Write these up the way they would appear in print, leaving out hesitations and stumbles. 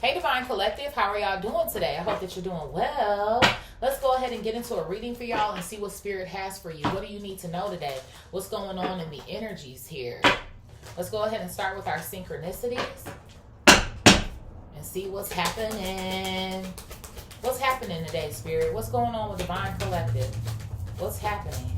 Hey Divine Collective, how are y'all doing today? I hope that you're doing well. Let's go ahead and get into a reading for y'all and see what Spirit has for you. What do you need to know today? What's going on in the energies here? Let's go ahead and start with our synchronicities and see what's happening. What's happening today, Spirit? What's going on with Divine Collective? What's happening?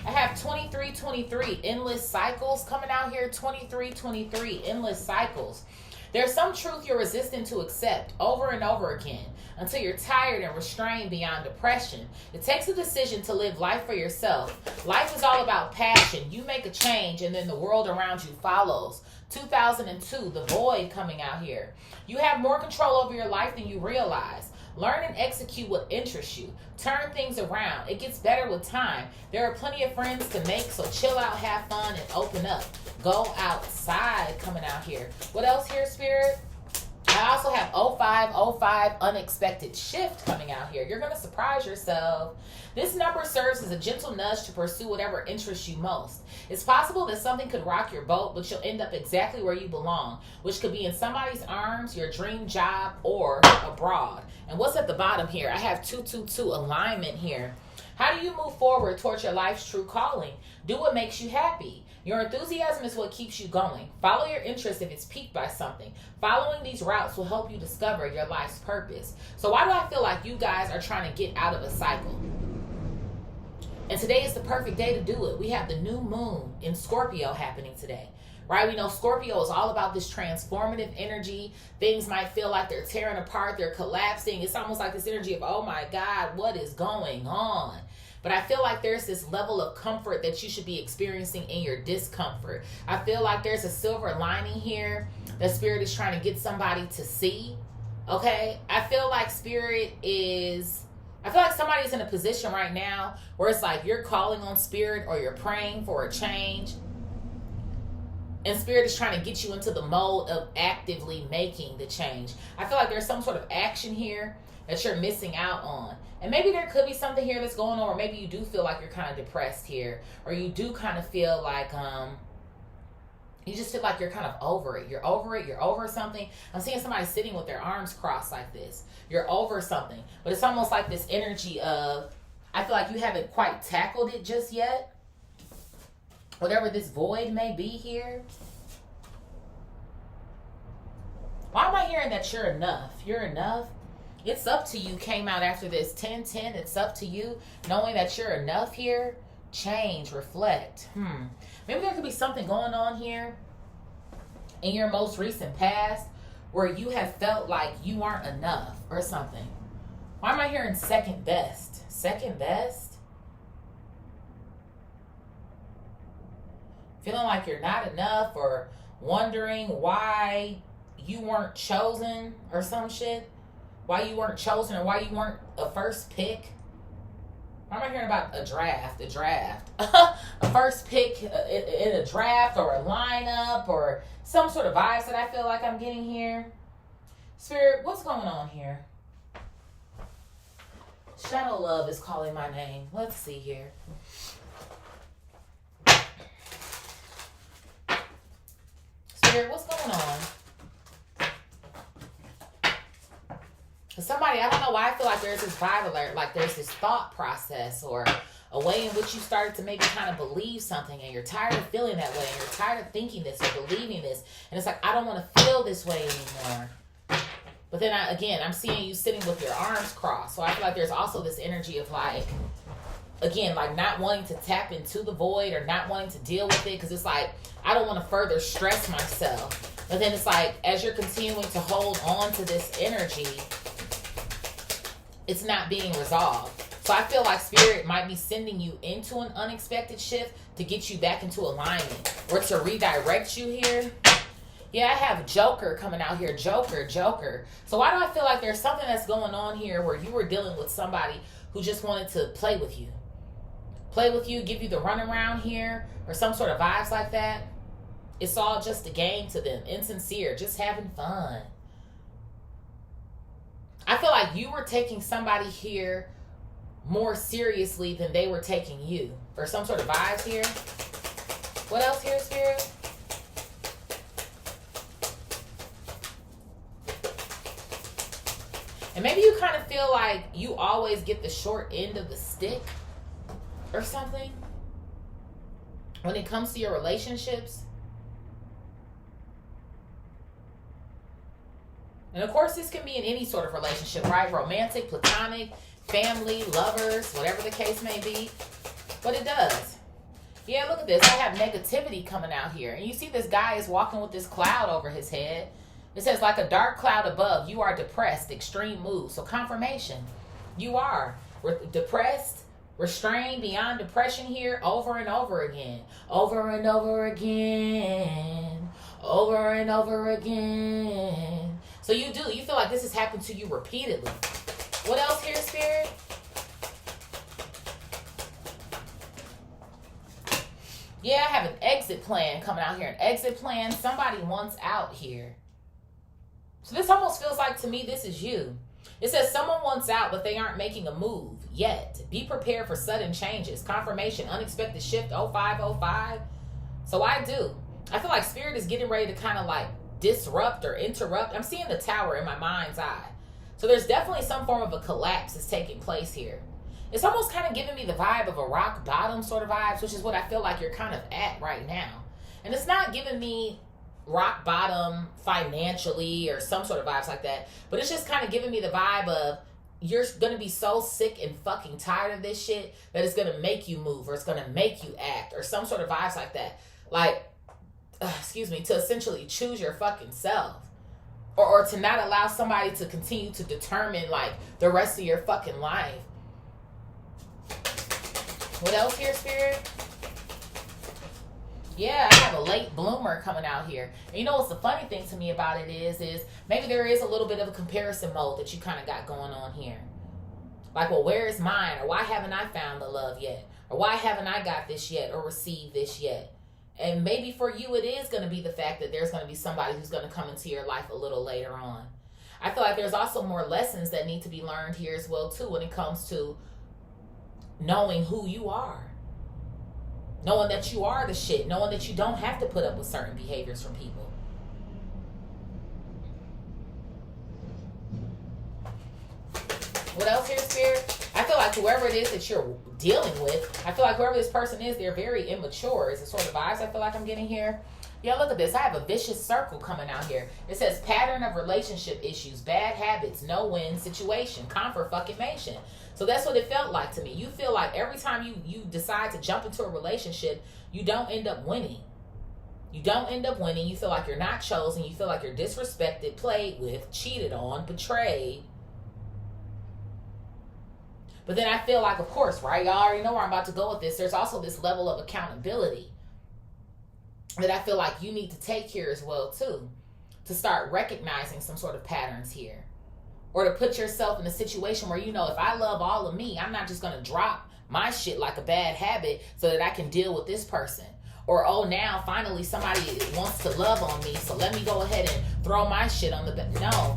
I have 2323 endless cycles coming out here. 2323 endless cycles. There's some truth you're resistant to accept over and over again until you're tired and restrained beyond depression. It takes a decision to live life for yourself. Life is all about passion. You make a change and then the world around you follows. 2002, the void coming out here. You have more control over your life than you realize. Learn and execute what interests you. Turn things around. It gets better with time. There are plenty of friends to make, so chill out, have fun, and open up. Go outside coming out here. What else here, Spirit? I also have 0505 unexpected shift coming out here. You're going to surprise yourself. This number serves as a gentle nudge to pursue whatever interests you most. It's possible that something could rock your boat, but you'll end up exactly where you belong, which could be in somebody's arms, your dream job, or abroad. And what's at the bottom here? I have 222 alignment here. How do you move forward towards your life's true calling? Do what makes you happy. Your enthusiasm is what keeps you going. Follow your interest if it's piqued by something. Following these routes will help you discover your life's purpose. So why do I feel like you guys are trying to get out of a cycle? And today is the perfect day to do it. We have the new moon in Scorpio happening today. Right? We know Scorpio is all about this transformative energy. Things might feel like they're tearing apart, they're collapsing. It's almost like this energy of, oh my God, what is going on? But I feel like there's this level of comfort that you should be experiencing in your discomfort. I feel like there's a silver lining here that Spirit is trying to get somebody to see. Okay? I feel like somebody's in a position right now where it's like you're calling on Spirit or you're praying for a change. And Spirit is trying to get you into the mode of actively making the change. I feel like there's some sort of action here that you're missing out on. And maybe there could be something here that's going on, or maybe you do feel like you're kind of depressed here, or you do kind of feel like you just feel like you're kind of over it. You're over something. I'm seeing somebody sitting with their arms crossed like this. You're over something. But it's almost like this energy of, I feel like you haven't quite tackled it just yet. Whatever this void may be here. Why am I hearing that you're enough? You're enough. It's up to you came out after this 10-10. It's up to you knowing that you're enough here. Change, reflect. Maybe there could be something going on here in your most recent past where you have felt like you aren't enough or something. Why am I hearing second best? Second best? Feeling like you're not enough or wondering why you weren't chosen or some shit. Why you weren't chosen or why you weren't a first pick. Why am I hearing about a draft? A first pick in a draft or a lineup or some sort of vibes that I feel like I'm getting here. Spirit, what's going on here? Shadow Love is calling my name. Let's see here. Spirit, what's going on? Somebody, I don't know why I feel like there's this vibe alert, like there's this thought process or a way in which you started to maybe kind of believe something and you're tired of feeling that way and you're tired of thinking this or believing this. And it's like, I don't want to feel this way anymore. But then I'm seeing you sitting with your arms crossed. So I feel like there's also this energy of like, again, like not wanting to tap into the void or not wanting to deal with it because it's like, I don't want to further stress myself. But then it's like, as you're continuing to hold on to this energy, it's not being resolved. So I feel like Spirit might be sending you into an unexpected shift to get you back into alignment or to redirect you here. Yeah, I have Joker coming out here. Joker. So why do I feel like there's something that's going on here where you were dealing with somebody who just wanted to play with you? Play with you, give you the runaround here or some sort of vibes like that. It's all just a game to them. Insincere, just having fun. I feel like you were taking somebody here more seriously than they were taking you. Or some sort of vibes here. What else here, Spirit? And maybe you kind of feel like you always get the short end of the stick or something when it comes to your relationships. And of course, this can be in any sort of relationship, right? Romantic, platonic, family, lovers, whatever the case may be. But it does. Yeah, look at this. I have negativity coming out here. And you see this guy is walking with this cloud over his head. It says, like a dark cloud above, you are depressed, extreme mood. So confirmation. You are depressed, restrained, beyond depression here, over and over again. Over and over again. Over and over again. So you feel like this has happened to you repeatedly. What else here, Spirit? Yeah, I have an exit plan coming out here. An exit plan. Somebody wants out here. So this almost feels like, to me, this is you. It says someone wants out, but they aren't making a move yet. Be prepared for sudden changes. Confirmation, unexpected shift, 0505. So I feel like Spirit is getting ready to kind of like disrupt or interrupt. I'm seeing the tower in my mind's eye. So there's definitely some form of a collapse that's taking place here. It's almost kind of giving me the vibe of a rock bottom sort of vibes, which is what I feel like you're kind of at right now. And it's not giving me rock bottom financially or some sort of vibes like that, but it's just kind of giving me the vibe of you're going to be so sick and fucking tired of this shit that it's going to make you move, or it's going to make you act, or some sort of vibes like that. Like, to essentially choose your fucking self. Or to not allow somebody to continue to determine like the rest of your fucking life. What else here, Spirit? Yeah, I have a late bloomer coming out here. And you know what's the funny thing to me about it is maybe there is a little bit of a comparison mode that you kind of got going on here. Like, well, where is mine? Or why haven't I found the love yet? Or why haven't I got this yet or received this yet? And maybe for you, it is going to be the fact that there's going to be somebody who's going to come into your life a little later on. I feel like there's also more lessons that need to be learned here as well, too, when it comes to knowing who you are. Knowing that you are the shit. Knowing that you don't have to put up with certain behaviors from people. What else here, Spirit? I feel like whoever it is that you're dealing with, I feel like whoever this person is, they're very immature is the sort of vibes I feel like I'm getting here. Yeah, look at this. I have a vicious circle coming out here. It says pattern of relationship issues, bad habits, no-win situation, confirmation. So that's what it felt like to me. You feel like every time you decide to jump into a relationship, you don't end up winning. You don't end up winning. You feel like you're not chosen. You feel like you're disrespected, played with, cheated on, betrayed. But then I feel like, of course, right? Y'all already know where I'm about to go with this. There's also this level of accountability that I feel like you need to take here as well, too. To start recognizing some sort of patterns here. Or to put yourself in a situation where, you know, if I love all of me, I'm not just going to drop my shit like a bad habit so that I can deal with this person. Or, oh, now finally somebody wants to love on me, so let me go ahead and throw my shit on the bed. No.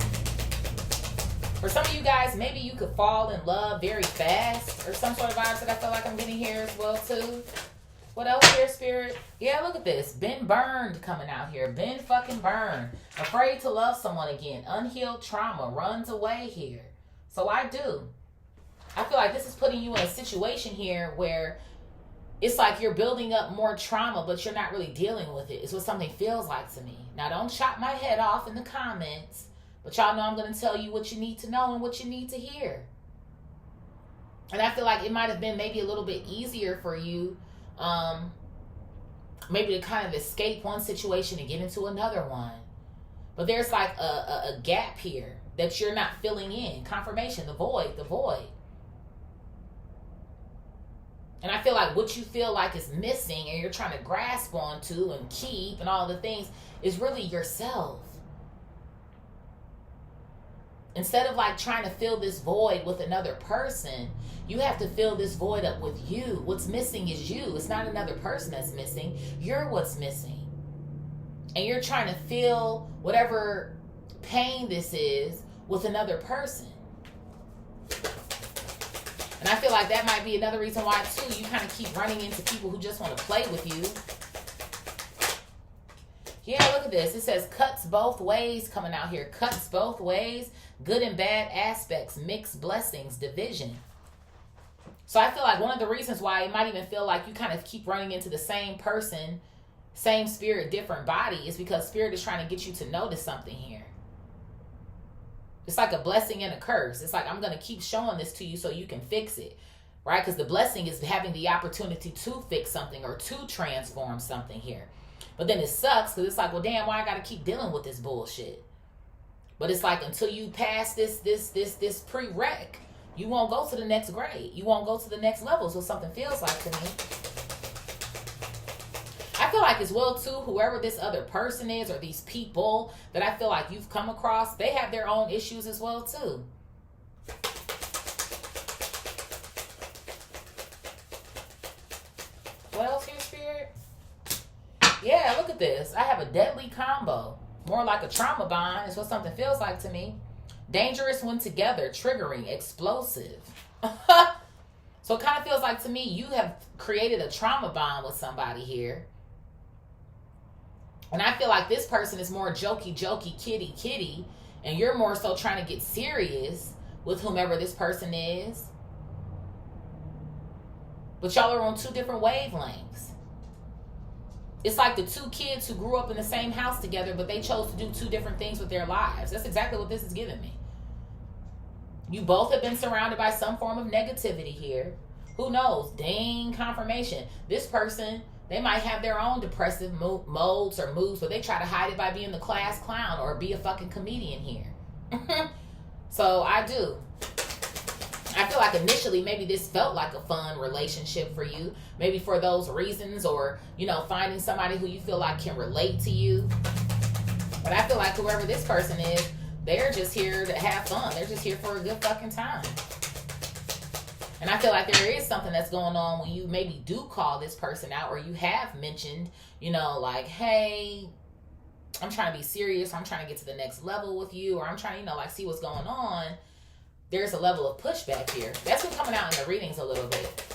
For some of you guys, maybe you could fall in love very fast or some sort of vibes that I feel like I'm getting here as well, too. What else here, Spirit? Yeah, look at this. Been burned coming out here. Been fucking burned. Afraid to love someone again. Unhealed trauma runs away here. So I feel like this is putting you in a situation here where it's like you're building up more trauma, but you're not really dealing with it. It's what something feels like to me. Now, don't chop my head off in the comments. But y'all know I'm going to tell you what you need to know and what you need to hear. And I feel like it might have been maybe a little bit easier for you maybe to kind of escape one situation and get into another one. But there's like a gap here that you're not filling in. Confirmation, the void. And I feel like what you feel like is missing and you're trying to grasp onto and keep and all the things is really yourself. Instead of like trying to fill this void with another person, you have to fill this void up with you. What's missing is you. It's not another person that's missing. You're what's missing. And you're trying to fill whatever pain this is with another person. And I feel like that might be another reason why, too, you kind of keep running into people who just want to play with you. Yeah, look at this. It says cuts both ways coming out here. Cuts both ways. Good and bad aspects. Mixed blessings. Division. So I feel like one of the reasons why it might even feel like you kind of keep running into the same person, same spirit, different body, is because spirit is trying to get you to notice something here. It's like a blessing and a curse. It's like, I'm going to keep showing this to you so you can fix it. Right? Because the blessing is having the opportunity to fix something or to transform something here. But then it sucks because it's like, well, damn, why I got to keep dealing with this bullshit? But it's like, until you pass this prereq, you won't go to the next grade. You won't go to the next level. So something feels like to me. I feel like as well, too, whoever this other person is or these people that I feel like you've come across, they have their own issues as well, too. What else here, Spirit? Yeah, look at this. I have a deadly combo. More like a trauma bond is what something feels like to me. Dangerous when together, triggering, explosive. So it kind of feels like to me you have created a trauma bond with somebody here. And I feel like this person is more jokey, kitty. And you're more so trying to get serious with whomever this person is. But y'all are on two different wavelengths. It's like the two kids who grew up in the same house together, but they chose to do two different things with their lives. That's exactly what this is giving me. You both have been surrounded by some form of negativity here. Who knows? Dang, confirmation. This person, they might have their own depressive modes or moods, but they try to hide it by being the class clown or be a fucking comedian here. So I feel like initially maybe this felt like a fun relationship for you. Maybe for those reasons, or, you know, finding somebody who you feel like can relate to you. But I feel like whoever this person is, they're just here to have fun. They're just here for a good fucking time. And I feel like there is something that's going on when you maybe do call this person out, or you have mentioned, you know, like, hey, I'm trying to be serious. I'm trying to get to the next level with you, or I'm trying to, you know, like, see what's going on. There's a level of pushback here. That's been coming out in the readings a little bit.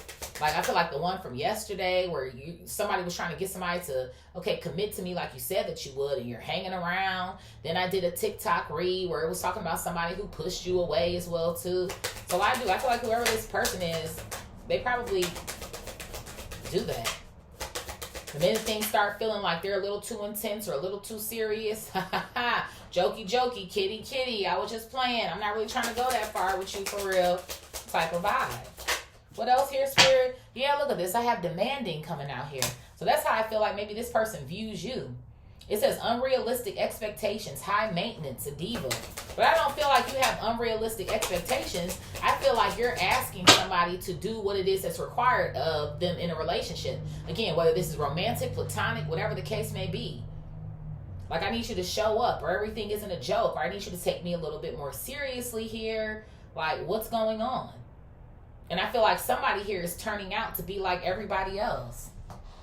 Like, I feel like the one from yesterday where somebody was trying to get somebody to, okay, commit to me like you said that you would, and you're hanging around. Then I did a TikTok read where it was talking about somebody who pushed you away as well, too. So I feel like whoever this person is, they probably do that. The minute things start feeling like they're a little too intense or a little too serious, jokey, kitty, I was just playing. I'm not really trying to go that far with you for real type of vibe. What else here, Spirit? Yeah, look at this. I have demanding coming out here. So that's how I feel like maybe this person views you. It says unrealistic expectations, high maintenance, a diva. But I don't feel like you have unrealistic expectations. I feel like you're asking somebody to do what it is that's required of them in a relationship. Again, whether this is romantic, platonic, whatever the case may be. Like, I need you to show up, or everything isn't a joke, or I need you to take me a little bit more seriously here. Like, what's going on? And I feel like somebody here is turning out to be like everybody else.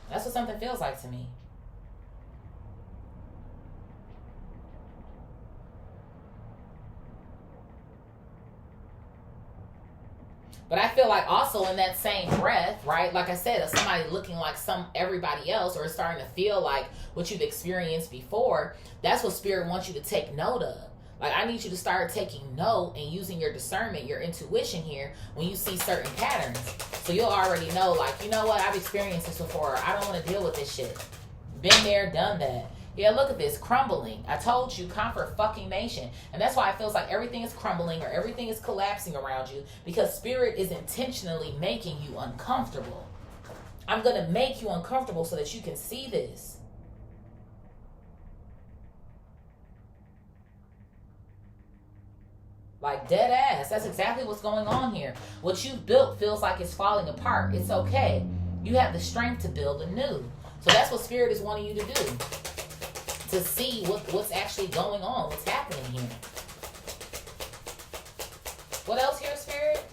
That's what something feels like to me. But I feel like also in that same breath, right? Like I said, if somebody looking like everybody else, or starting to feel like what you've experienced before, that's what Spirit wants you to take note of. Like, I need you to start taking note and using your discernment, your intuition here when you see certain patterns. So you'll already know, like, you know what? I've experienced this before. I don't want to deal with this shit. Been there, done that. Yeah, look at this. Crumbling. I told you, comfort fucking nation. And that's why it feels like everything is crumbling or everything is collapsing around you, because Spirit is intentionally making you uncomfortable. I'm going to make you uncomfortable so that you can see this. Like, dead ass. That's exactly what's going on here. What you've built feels like it's falling apart. It's okay. You have the strength to build anew. So that's what Spirit is wanting you to do. To see what's actually going on. What's happening here. What else here, Spirit?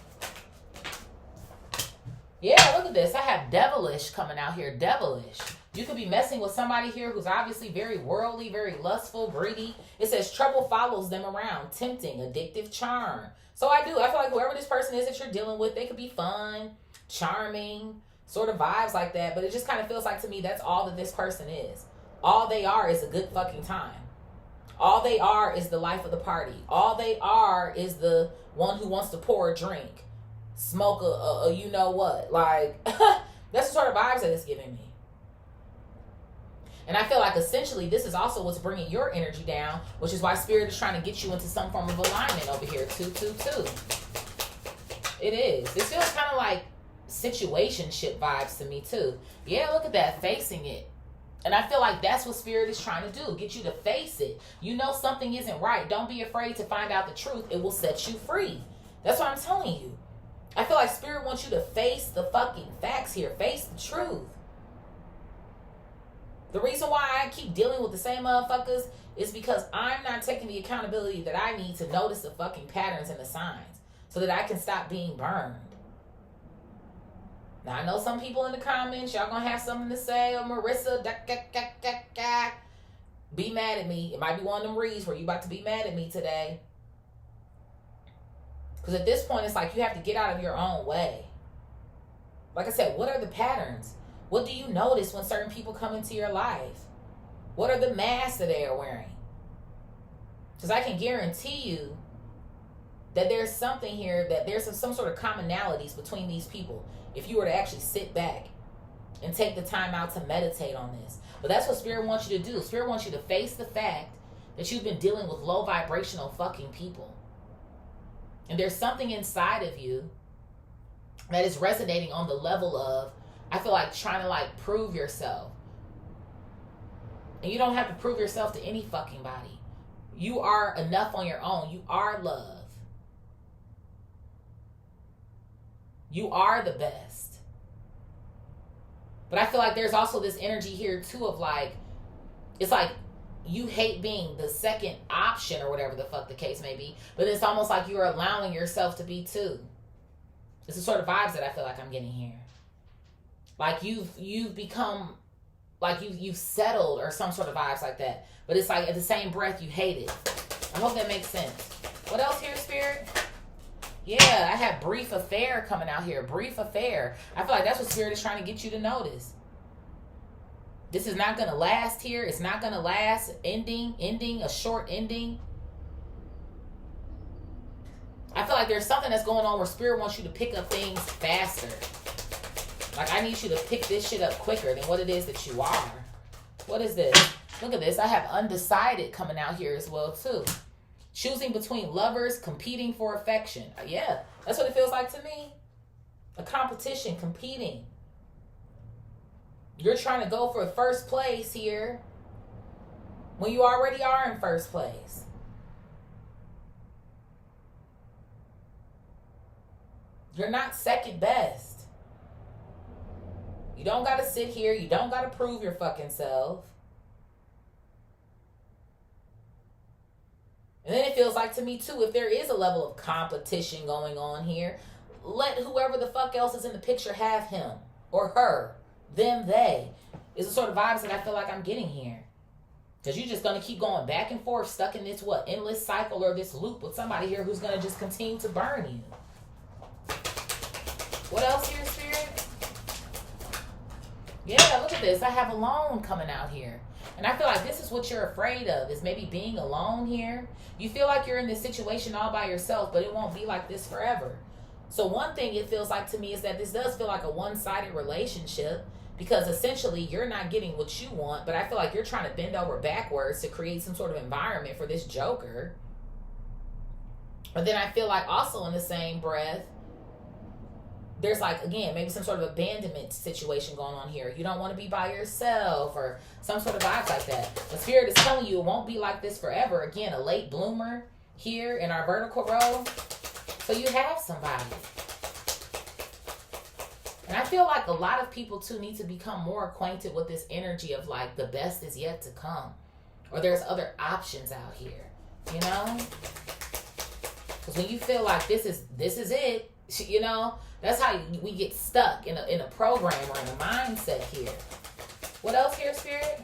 Yeah, look at this. I have devilish coming out here. Devilish. You could be messing with somebody here who's obviously very worldly, very lustful, greedy. It says trouble follows them around, tempting, addictive charm. So I feel like whoever this person is that you're dealing with, they could be fun, charming, sort of vibes like that. But it just kind of feels like to me that's all that this person is. All they are is a good fucking time. All they are is the life of the party. All they are is the one who wants to pour a drink, smoke a you know what. Like, that's the sort of vibes that it's giving me. And I feel like essentially this is also what's bringing your energy down, which is why Spirit is trying to get you into some form of alignment over here. 222. It is. This feels kind of like situationship vibes to me too. Yeah, look at that. Facing it. And I feel like that's what Spirit is trying to do. Get you to face it. You know something isn't right. Don't be afraid to find out the truth. It will set you free. That's what I'm telling you. I feel like Spirit wants you to face the fucking facts here. Face the truth. The reason why I keep dealing with the same motherfuckers is because I'm not taking the accountability that I need to notice the fucking patterns and the signs so that I can stop being burned. Now, I know some people in the comments, y'all gonna have something to say, or Marissa, be mad at me. It might be one of them reads where you about to be mad at me today. Because at this point, it's like you have to get out of your own way. Like I said, what are the patterns? What do you notice when certain people come into your life? What are the masks that they are wearing? Because I can guarantee you that there's something here, that there's some sort of commonalities between these people. If you were to actually sit back and take the time out to meditate on this. But that's what Spirit wants you to do. Spirit wants you to face the fact that you've been dealing with low vibrational fucking people. And there's something inside of you that is resonating on the level of, I feel like, trying to like prove yourself. And you don't have to prove yourself to any fucking body. You are enough on your own. You are love. You are the best. But I feel like there's also this energy here too of like, it's like you hate being the second option or whatever the fuck the case may be. But it's almost like you're allowing yourself to be too. It's the sort of vibes that I feel like I'm getting here. Like you've become, like you've settled or some sort of vibes like that. But it's like at the same breath you hate it. I hope that makes sense. What else here, Spirit? Yeah, I have brief affair coming out here. Brief affair. I feel like that's what Spirit is trying to get you to notice. This is not going to last here. It's not going to last. Ending, a short ending. I feel like there's something that's going on where Spirit wants you to pick up things faster. Like, I need you to pick this shit up quicker than what it is that you are. What is this? Look at this. I have undecided coming out here as well, too. Choosing between lovers, competing for affection. Yeah, that's what it feels like to me. A competition, competing. You're trying to go for first place here when you already are in first place. You're not second best. You don't got to sit here. You don't got to prove your fucking self. And then it feels like to me too, if there is a level of competition going on here, let whoever the fuck else is in the picture have him or her, them, they. Is the sort of vibes that I feel like I'm getting here. Because you're just going to keep going back and forth, stuck in this endless cycle or this loop with somebody here who's going to just continue to burn you. What else here, Spirit? Yeah, look at this. I have alone coming out here. And I feel like this is what you're afraid of, is maybe being alone here. You feel like you're in this situation all by yourself, but it won't be like this forever. So one thing it feels like to me is that this does feel like a one-sided relationship, because essentially you're not getting what you want, but I feel like you're trying to bend over backwards to create some sort of environment for this joker. But then I feel like also in the same breath, there's like, again, maybe some sort of abandonment situation going on here. You don't want to be by yourself or some sort of vibes like that. The Spirit is telling you it won't be like this forever. Again, a late bloomer here in our vertical row. So you have somebody. And I feel like a lot of people too need to become more acquainted with this energy of like the best is yet to come. Or there's other options out here, you know? Because when you feel like this is it, you know, that's how we get stuck in a program or in a mindset here. What else here, Spirit?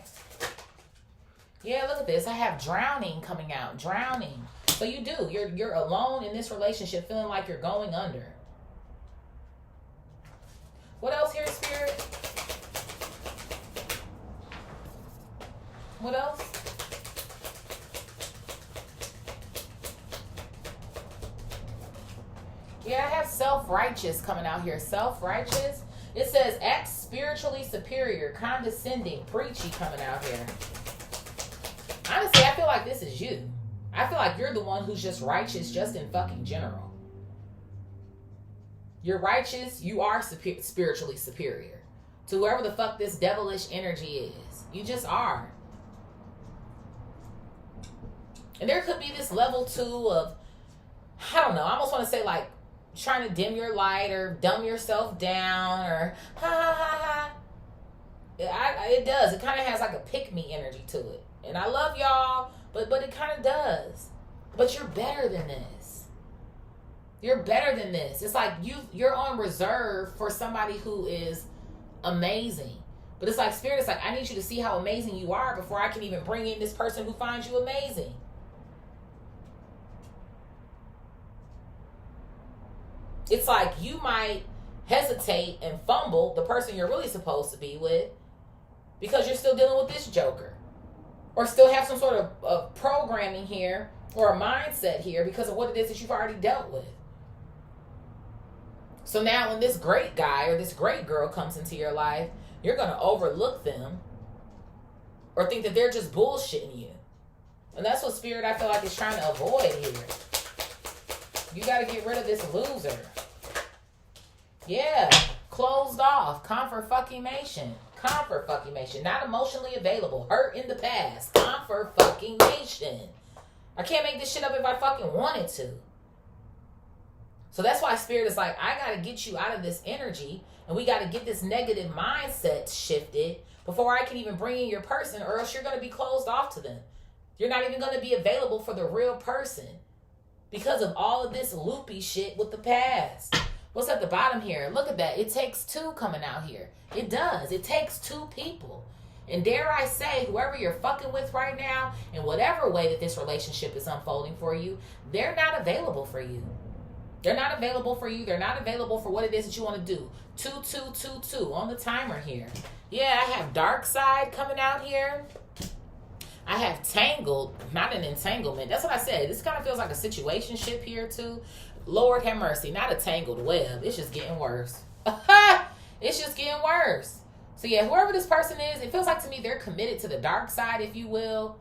Yeah, look at this. I have drowning coming out. Drowning. So you do. You're alone in this relationship, feeling like you're going under. What else here, Spirit? What else? Yeah, I have self-righteous coming out here. Self-righteous. It says act spiritually superior, condescending, preachy coming out here. Honestly, I feel like this is you. I feel like you're the one who's just righteous just in fucking general. You're righteous. You are spiritually superior to whoever the fuck this devilish energy is. You just are. And there could be this level too of, I don't know, I almost want to say like trying to dim your light or dumb yourself down or ha ha ha ha. It does. It kind of has like a pick-me energy to it. And I love y'all, but it kind of does. But you're better than this. You're better than this. It's like you're on reserve for somebody who is amazing. But it's like Spirit, it's like, I need you to see how amazing you are before I can even bring in this person who finds you amazing. It's like you might hesitate and fumble the person you're really supposed to be with because you're still dealing with this joker. Or still have some sort of programming here or a mindset here because of what it is that you've already dealt with. So now when this great guy or this great girl comes into your life, you're going to overlook them or think that they're just bullshitting you. And that's what Spirit, I feel like, is trying to avoid here. You got to get rid of this loser. Yeah. Closed off. Confirmation. Confirmation. Not emotionally available. Hurt in the past. Confirmation. I can't make this shit up if I fucking wanted to. So that's why Spirit is like, I got to get you out of this energy. And we got to get this negative mindset shifted before I can even bring in your person, or else you're going to be closed off to them. You're not even going to be available for the real person because of all of this loopy shit with the past. What's at the bottom here? Look at that. It takes two coming out here. It does. It takes two people. And dare I say, whoever you're fucking with right now, in whatever way that this relationship is unfolding for you, they're not available for you. They're not available for you. They're not available for what it is that you want to do. 2222 on the timer here. Yeah, I have dark side coming out here. I have tangled, not an entanglement. That's what I said. This kind of feels like a situationship here too. Lord have mercy, not a tangled web. It's just getting worse. It's just getting worse. So yeah, whoever this person is, it feels like to me they're committed to the dark side, if you will.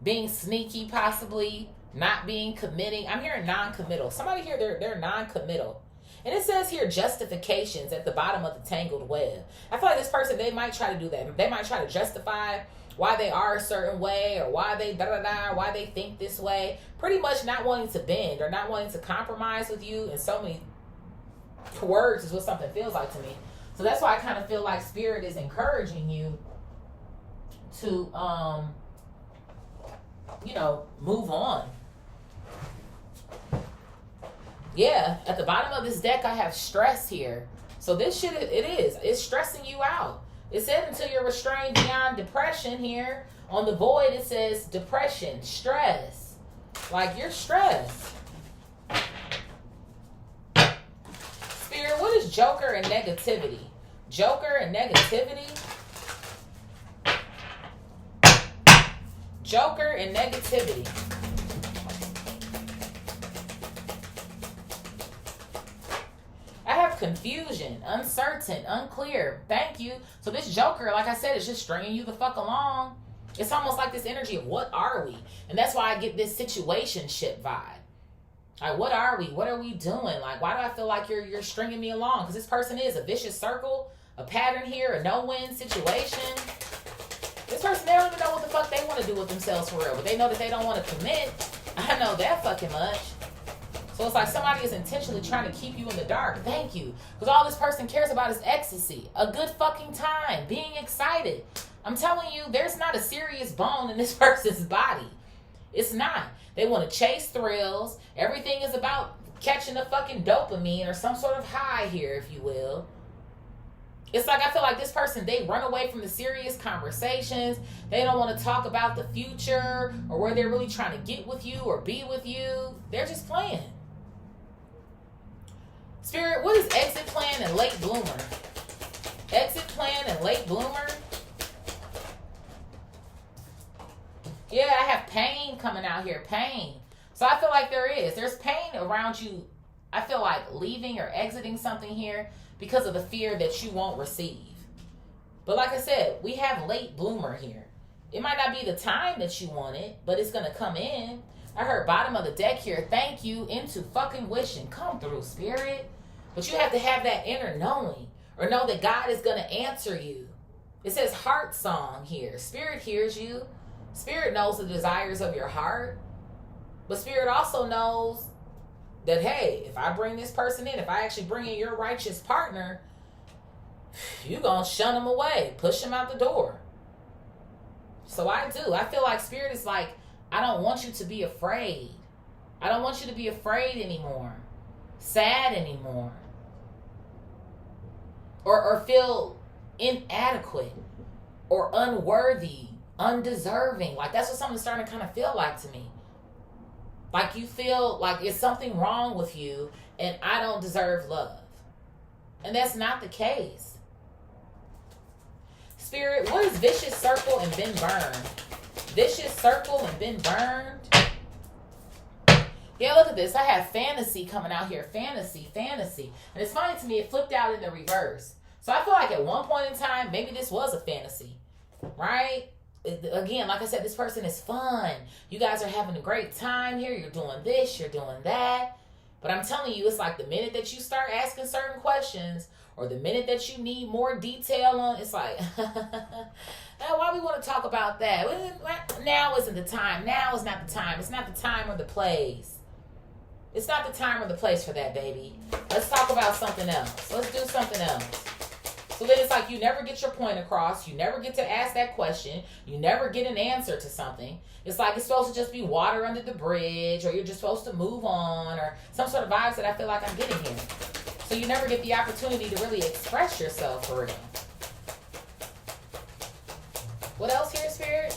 Being sneaky, possibly. Not being committing. I'm hearing non-committal. Somebody here, they're non-committal. And it says here justifications at the bottom of the tangled web. I feel like this person, they might try to do that. They might try to justify why they are a certain way or why they why they think this way. Pretty much not wanting to bend or not wanting to compromise with you in so many words is what something feels like to me. So that's why I kind of feel like Spirit is encouraging you to, move on. Yeah, at the bottom of this deck, I have stress here. So this shit, it's stressing you out. It said until you're restrained beyond depression here. On the void, it says depression, stress. Like, you're stressed. Spirit, what is Joker and negativity? Joker and negativity? Joker and negativity. I have confusion, uncertain, unclear. Thank you. So this Joker, like I said, is just stringing you the fuck along. It's almost like this energy of what are we? And that's why I get this situationship vibe. Like, what are we? What are we doing? Like, why do I feel like you're stringing me along? Because this person is a vicious circle, a pattern here, a no-win situation. This person, they don't even know what the fuck they want to do with themselves for real. But they know that they don't want to commit. I know that fucking much. So it's like somebody is intentionally trying to keep you in the dark. Thank you. Because all this person cares about is ecstasy. A good fucking time. Being excited. I'm telling you, there's not a serious bone in this person's body. It's not. They want to chase thrills. Everything is about catching a fucking dopamine or some sort of high here, if you will. It's like, I feel like this person, they run away from the serious conversations. They don't want to talk about the future or where they're really trying to get with you or be with you. They're just playing. Spirit, what is exit plan and late bloomer? Exit plan and late bloomer? Yeah, I have pain coming out here. Pain. So I feel like there's pain around you. I feel like leaving or exiting something here because of the fear that you won't receive. But like I said, we have late bloomer here. It might not be the time that you want it, but it's going to come in. I heard bottom of the deck here. Thank you into fucking wishing. Come through, spirit. But you have to have that inner knowing or know that God is going to answer you. It says heart song here. Spirit hears you. Spirit knows the desires of your heart. But Spirit also knows that, hey, if I bring this person in, if I actually bring in your righteous partner, you're going to shun them away, push them out the door. So I do. I feel like Spirit is like, I don't want you to be afraid. I don't want you to be afraid anymore, sad anymore, or feel inadequate or unworthy, undeserving. Like that's what something's starting to kind of feel like to me. Like you feel like it's something wrong with you and I don't deserve love. And that's not the case. Spirit, what is vicious circle and been burned? Vicious circle and been burned. Yeah, look at this. I have fantasy coming out here. Fantasy. And it's funny to me, it flipped out in the reverse. So I feel like at one point in time, maybe this was a fantasy, right? Again, like I said, this person is fun. You guys are having a great time here. You're doing this, you're doing that. But I'm telling you, it's like the minute that you start asking certain questions or the minute that you need more detail on, it's like, why we want to talk about that? Now isn't the time. Now is not the time. It's not the time or the place. It's not the time or the place for that, baby. Let's talk about something else. Let's do something else. So then it's like you never get your point across. You never get to ask that question. You never get an answer to something. It's like it's supposed to just be water under the bridge, or you're just supposed to move on, or some sort of vibes that I feel like I'm getting here. So you never get the opportunity to really express yourself for real. What else here, Spirit?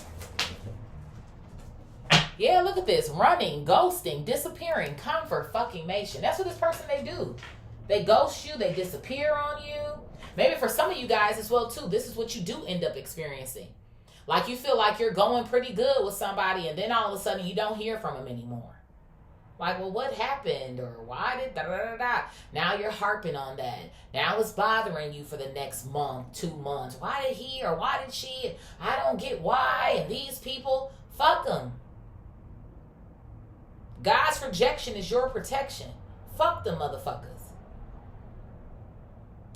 Yeah, look at this. Running, ghosting, disappearing, comfort, fucking mation. That's what this person, they do. They ghost you. They disappear on you. Maybe for some of you guys as well, too. This is what you do end up experiencing. Like you feel like you're going pretty good with somebody and then all of a sudden you don't hear from them anymore. Like, well, what happened? Or why did da-da-da-da? Now you're harping on that. Now it's bothering you for the next month, 2 months. Why did he or why did she? I don't get why. And these people, fuck them. God's rejection is your protection. Fuck them motherfuckers.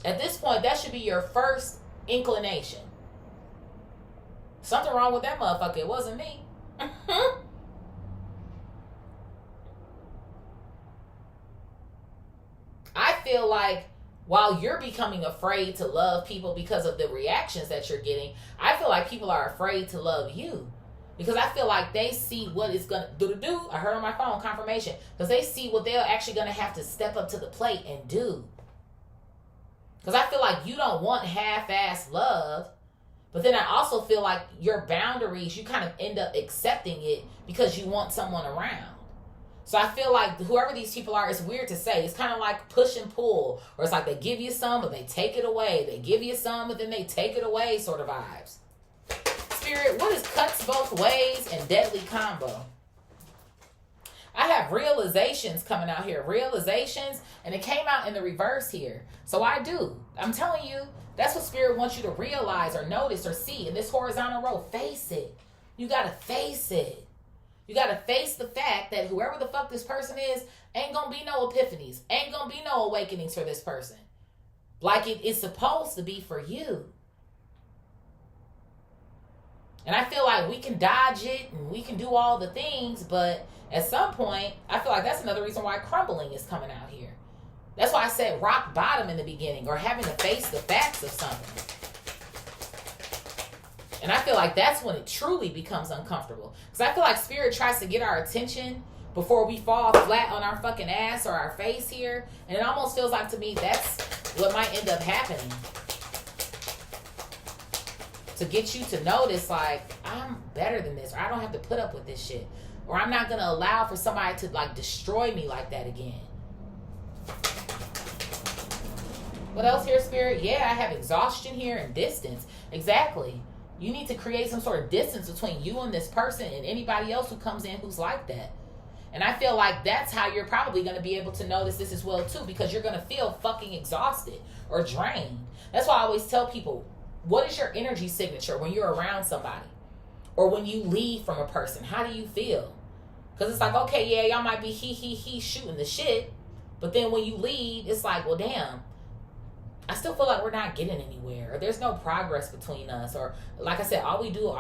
At this point, that should be your first inclination. Something wrong with that motherfucker. It wasn't me. I feel like while you're becoming afraid to love people because of the reactions that you're getting, I feel like people are afraid to love you. Because I feel like they see what it's going to do. I heard on my phone confirmation. Because they see what they're actually going to have to step up to the plate and do. Because I feel like you don't want half-ass love. But then I also feel like your boundaries, you kind of end up accepting it because you want someone around. So I feel like whoever these people are, it's weird to say. It's kind of like push and pull. Or it's like they give you some, but they take it away. They give you some, but then they take it away sort of vibes. Spirit, what is cuts both ways and deadly combo? I have realizations coming out here. Realizations, and it came out in the reverse here. So I do. I'm telling you, that's what Spirit wants you to realize or notice or see in this horizontal row. Face it. You got to face it. You got to face the fact that whoever the fuck this person is, ain't going to be no epiphanies. Ain't going to be no awakenings for this person. Like it is supposed to be for you. And I feel like we can dodge it and we can do all the things, but at some point, I feel like that's another reason why crumbling is coming out here. That's why I said rock bottom in the beginning, or having to face the facts of something. And I feel like that's when it truly becomes uncomfortable. Because I feel like Spirit tries to get our attention before we fall flat on our fucking ass or our face here. And it almost feels like to me that's what might end up happening. To get you to notice, like, I'm better than this, or I don't have to put up with this shit, or I'm not going to allow for somebody to, like, destroy me like that again. What else here, Spirit? Yeah, I have exhaustion here and distance. Exactly. You need to create some sort of distance between you and this person and anybody else who comes in who's like that. And I feel like that's how you're probably going to be able to notice this as well too, because you're going to feel fucking exhausted or drained. That's why I always tell people, what is your energy signature when you're around somebody? Or when you leave from a person? How do you feel? Because it's like, okay, yeah, y'all might be he shooting the shit. But then when you leave, it's like, well, damn, I still feel like we're not getting anywhere. Or there's no progress between us. Or like I said, all we do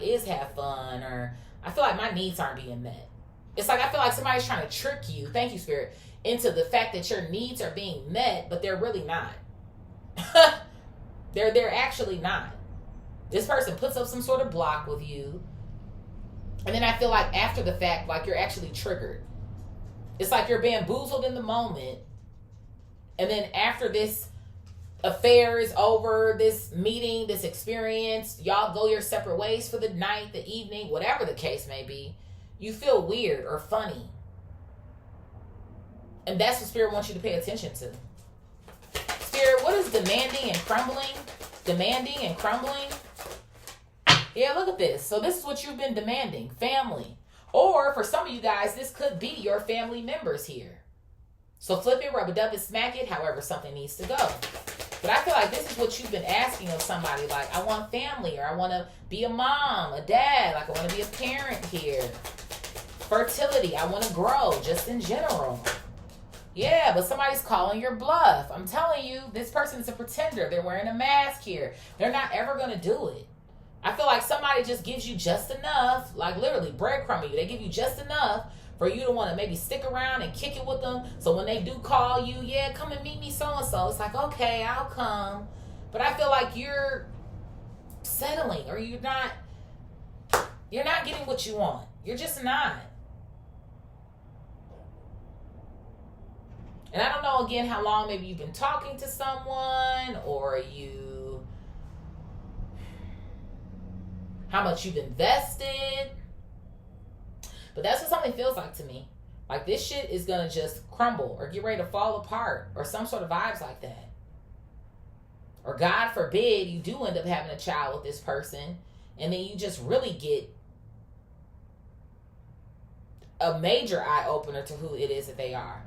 is have fun. Or I feel like my needs aren't being met. It's like I feel like somebody's trying to trick you, thank you, Spirit, into the fact that your needs are being met, but they're really not. They're actually not. This person puts up some sort of block with you. And then I feel like after the fact, like you're actually triggered. It's like you're bamboozled in the moment. And then after this affair is over, this meeting, this experience, y'all go your separate ways for the night, the evening, whatever the case may be. You feel weird or funny. And that's what Spirit wants you to pay attention to. Spirit, what is demanding and crumbling? Demanding and crumbling? Yeah, look at this. So this is what you've been demanding. Family. Or for some of you guys, this could be your family members here. So flip it, rub it, dub it, smack it, however something needs to go. But I feel like this is what you've been asking of somebody. Like, I want family, or I want to be a mom, a dad. Like, I want to be a parent here. Fertility, I want to grow, just in general. Yeah, but somebody's calling your bluff. I'm telling you, this person is a pretender. They're wearing a mask here. They're not ever going to do it. I feel like somebody just gives you just enough, like literally breadcrumbing you. They give you just enough for you to want to maybe stick around and kick it with them. So when they do call you, yeah, come and meet me so-and-so. It's like, okay, I'll come. But I feel like you're settling, or you're not getting what you want. You're just not. And I don't know, again, how long maybe you've been talking to someone, or how much you've invested. But that's what something feels like to me. Like this shit is going to just crumble or get ready to fall apart, or some sort of vibes like that. Or God forbid you do end up having a child with this person, and then you just really get a major eye opener to who it is that they are.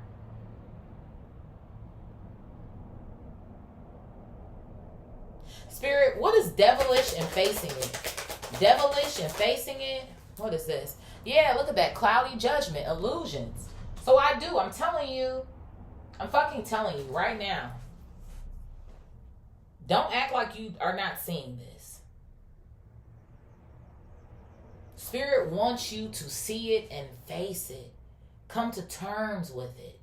Spirit, what is devilish and facing it? Devilish and facing it? What is this? Yeah, look at that. Cloudy judgment, illusions. So I'm telling you, I'm fucking telling you right now. Don't act like you are not seeing this. Spirit wants you to see it and face it. Come to terms with it.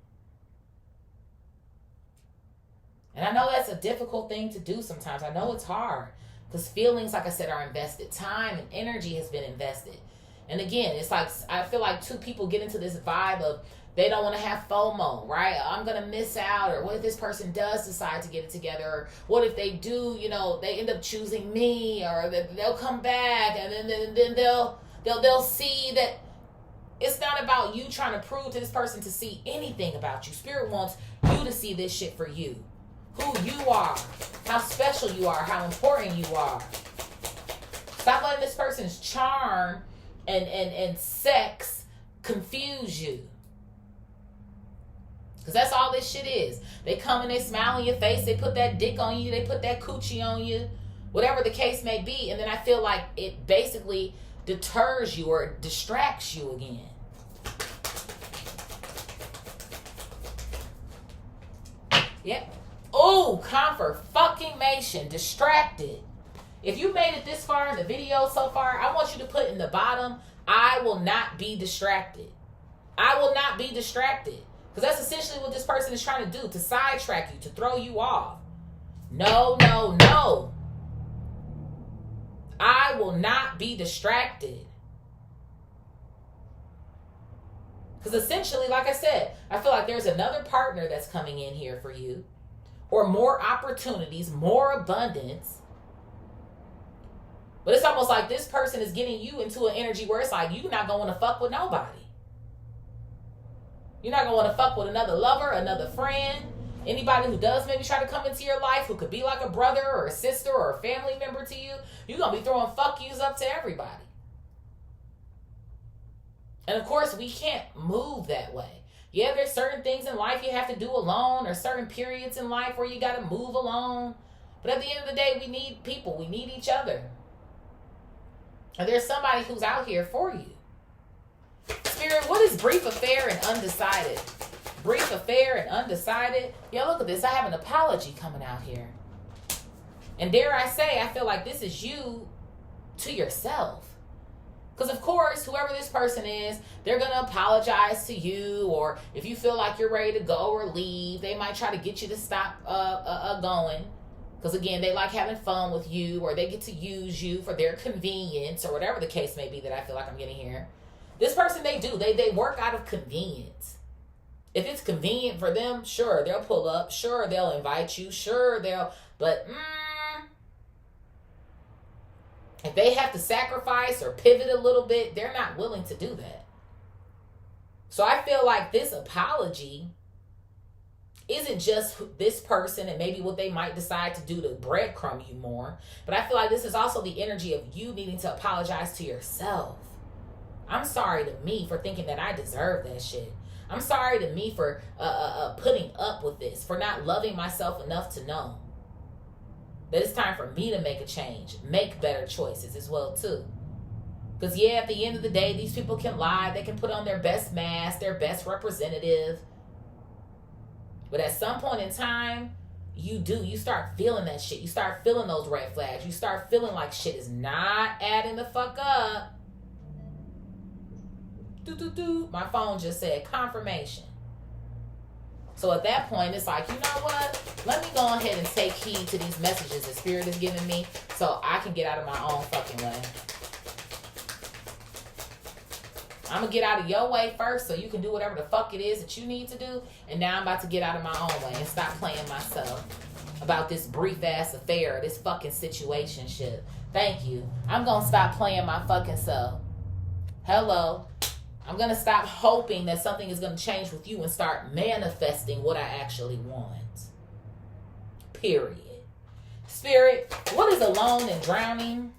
And I know that's a difficult thing to do sometimes. I know it's hard because feelings, like I said, are invested. Time and energy has been invested. And again, it's like, I feel like two people get into this vibe of they don't want to have FOMO, right? I'm going to miss out. Or what if this person does decide to get it together? Or what if they do, they end up choosing me, or they'll come back, and then they'll see that it's not about you trying to prove to this person to see anything about you. Spirit wants you to see this shit for you. Who you are, how special you are, how important you are. Stop letting this person's charm and sex confuse you. Because that's all this shit is. They come and they smile in your face, they put that dick on you, they put that coochie on you, whatever the case may be. And then I feel like it basically deters you or distracts you again. Yep. Oh, confirmation, distracted. If you made it this far in the video so far, I want you to put in the bottom, I will not be distracted. I will not be distracted. Because that's essentially what this person is trying to do, to sidetrack you, to throw you off. No, no, no. I will not be distracted. Because essentially, like I said, I feel like there's another partner that's coming in here for you. Or more opportunities, more abundance. But it's almost like this person is getting you into an energy where it's like you're not going to want to fuck with nobody. You're not going to want to fuck with another lover, another friend. Anybody who does maybe try to come into your life who could be like a brother or a sister or a family member to you, you're going to be throwing fuck yous up to everybody. And of course, we can't move that way. Yeah, there's certain things in life you have to do alone, or certain periods in life where you got to move alone. But at the end of the day, we need people. We need each other. And there's somebody who's out here for you. Spirit, what is brief affair and undecided? Brief affair and undecided. Yeah, look at this. I have an apology coming out here. And dare I say, I feel like this is you to yourself. Because, of course, whoever this person is, they're going to apologize to you. Or if you feel like you're ready to go or leave, they might try to get you to stop going. Because, again, they like having fun with you, or they get to use you for their convenience, or whatever the case may be that I feel like I'm getting here. This person, they do. They work out of convenience. If it's convenient for them, sure, they'll pull up. Sure, they'll invite you. Sure, but if they have to sacrifice or pivot a little bit, they're not willing to do that. So I feel like this apology isn't just this person and maybe what they might decide to do to breadcrumb you more. But I feel like this is also the energy of you needing to apologize to yourself. I'm sorry to me for thinking that I deserve that shit. I'm sorry to me for putting up with this, for not loving myself enough to know that it's time for me to make a change, make better choices as well too. Because yeah, at the end of the day, these people can lie. They can put on their best mask, their best representative. But at some point in time, you start feeling that shit. You start feeling those red flags. You start feeling like shit is not adding the fuck up. My phone just said confirmation. So at that point, it's like, you know what? Let me go ahead and take heed to these messages that Spirit is giving me so I can get out of my own fucking way. I'm going to get out of your way first so you can do whatever the fuck it is that you need to do. And now I'm about to get out of my own way and stop playing myself about this brief-ass affair, this fucking situationship. Thank you. I'm going to stop playing my fucking self. Hello. I'm going to stop hoping that something is going to change with you and start manifesting what I actually want. Period. Spirit, what is alone and drowning?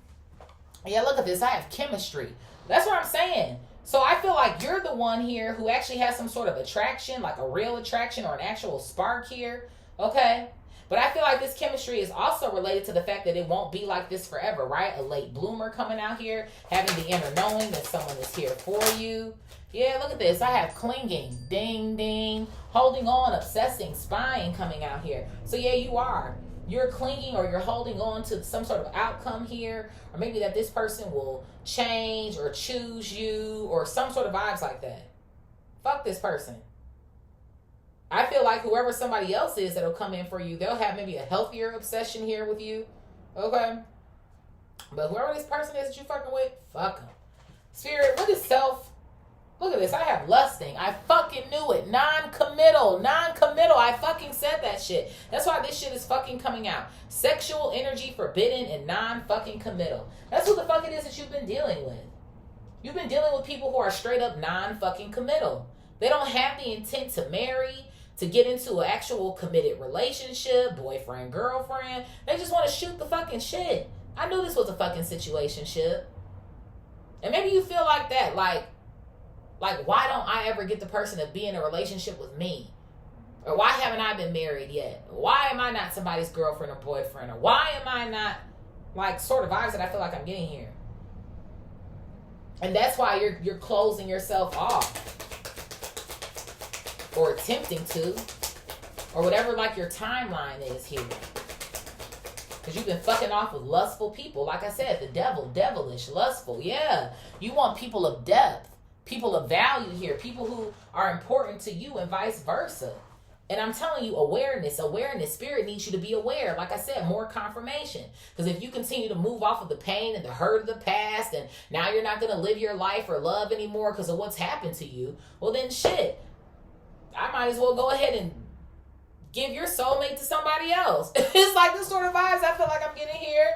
Yeah, look at this. I have chemistry. That's what I'm saying. So I feel like you're the one here who actually has some sort of attraction, like a real attraction or an actual spark here. Okay? But I feel like this chemistry is also related to the fact that it won't be like this forever, right? A late bloomer coming out here, having the inner knowing that someone is here for you. Yeah, look at this. I have clinging, ding, ding, holding on, obsessing, spying coming out here. So yeah, you are. You're clinging or you're holding on to some sort of outcome here. Or maybe that this person will change or choose you or some sort of vibes like that. Fuck this person. I feel like whoever somebody else is that'll come in for you, they'll have maybe a healthier obsession here with you. Okay? But whoever this person is that you fucking with, fuck them. Spirit, what is self? Look at this. I have lusting. I fucking knew it. Non-committal. I fucking said that shit. That's why this shit is fucking coming out. Sexual energy forbidden and non-fucking committal. That's what the fuck it is that you've been dealing with. You've been dealing with people who are straight up non-fucking committal. They don't have the intent to marry, to get into an actual committed relationship, boyfriend, girlfriend. They just want to shoot the fucking shit. I knew this was a fucking situationship. And maybe you feel like that. Like, why don't I ever get the person to be in a relationship with me? Or why haven't I been married yet? Why am I not somebody's girlfriend or boyfriend? Or why am I not, like, sort of vibes that I feel like I'm getting here? And that's why you're closing yourself off. Or attempting to. Or whatever, like, your timeline is here. Because you've been fucking off with lustful people. Like I said, the devil, devilish, lustful. Yeah. You want people of depth. People of value here. People who are important to you and vice versa. And I'm telling you, awareness. Spirit needs you to be aware. Like I said, more confirmation. Because if you continue to move off of the pain and the hurt of the past, and now you're not going to live your life or love anymore because of what's happened to you, well then shit. I might as well go ahead and give your soulmate to somebody else. It's like the sort of vibes I feel like I'm getting here.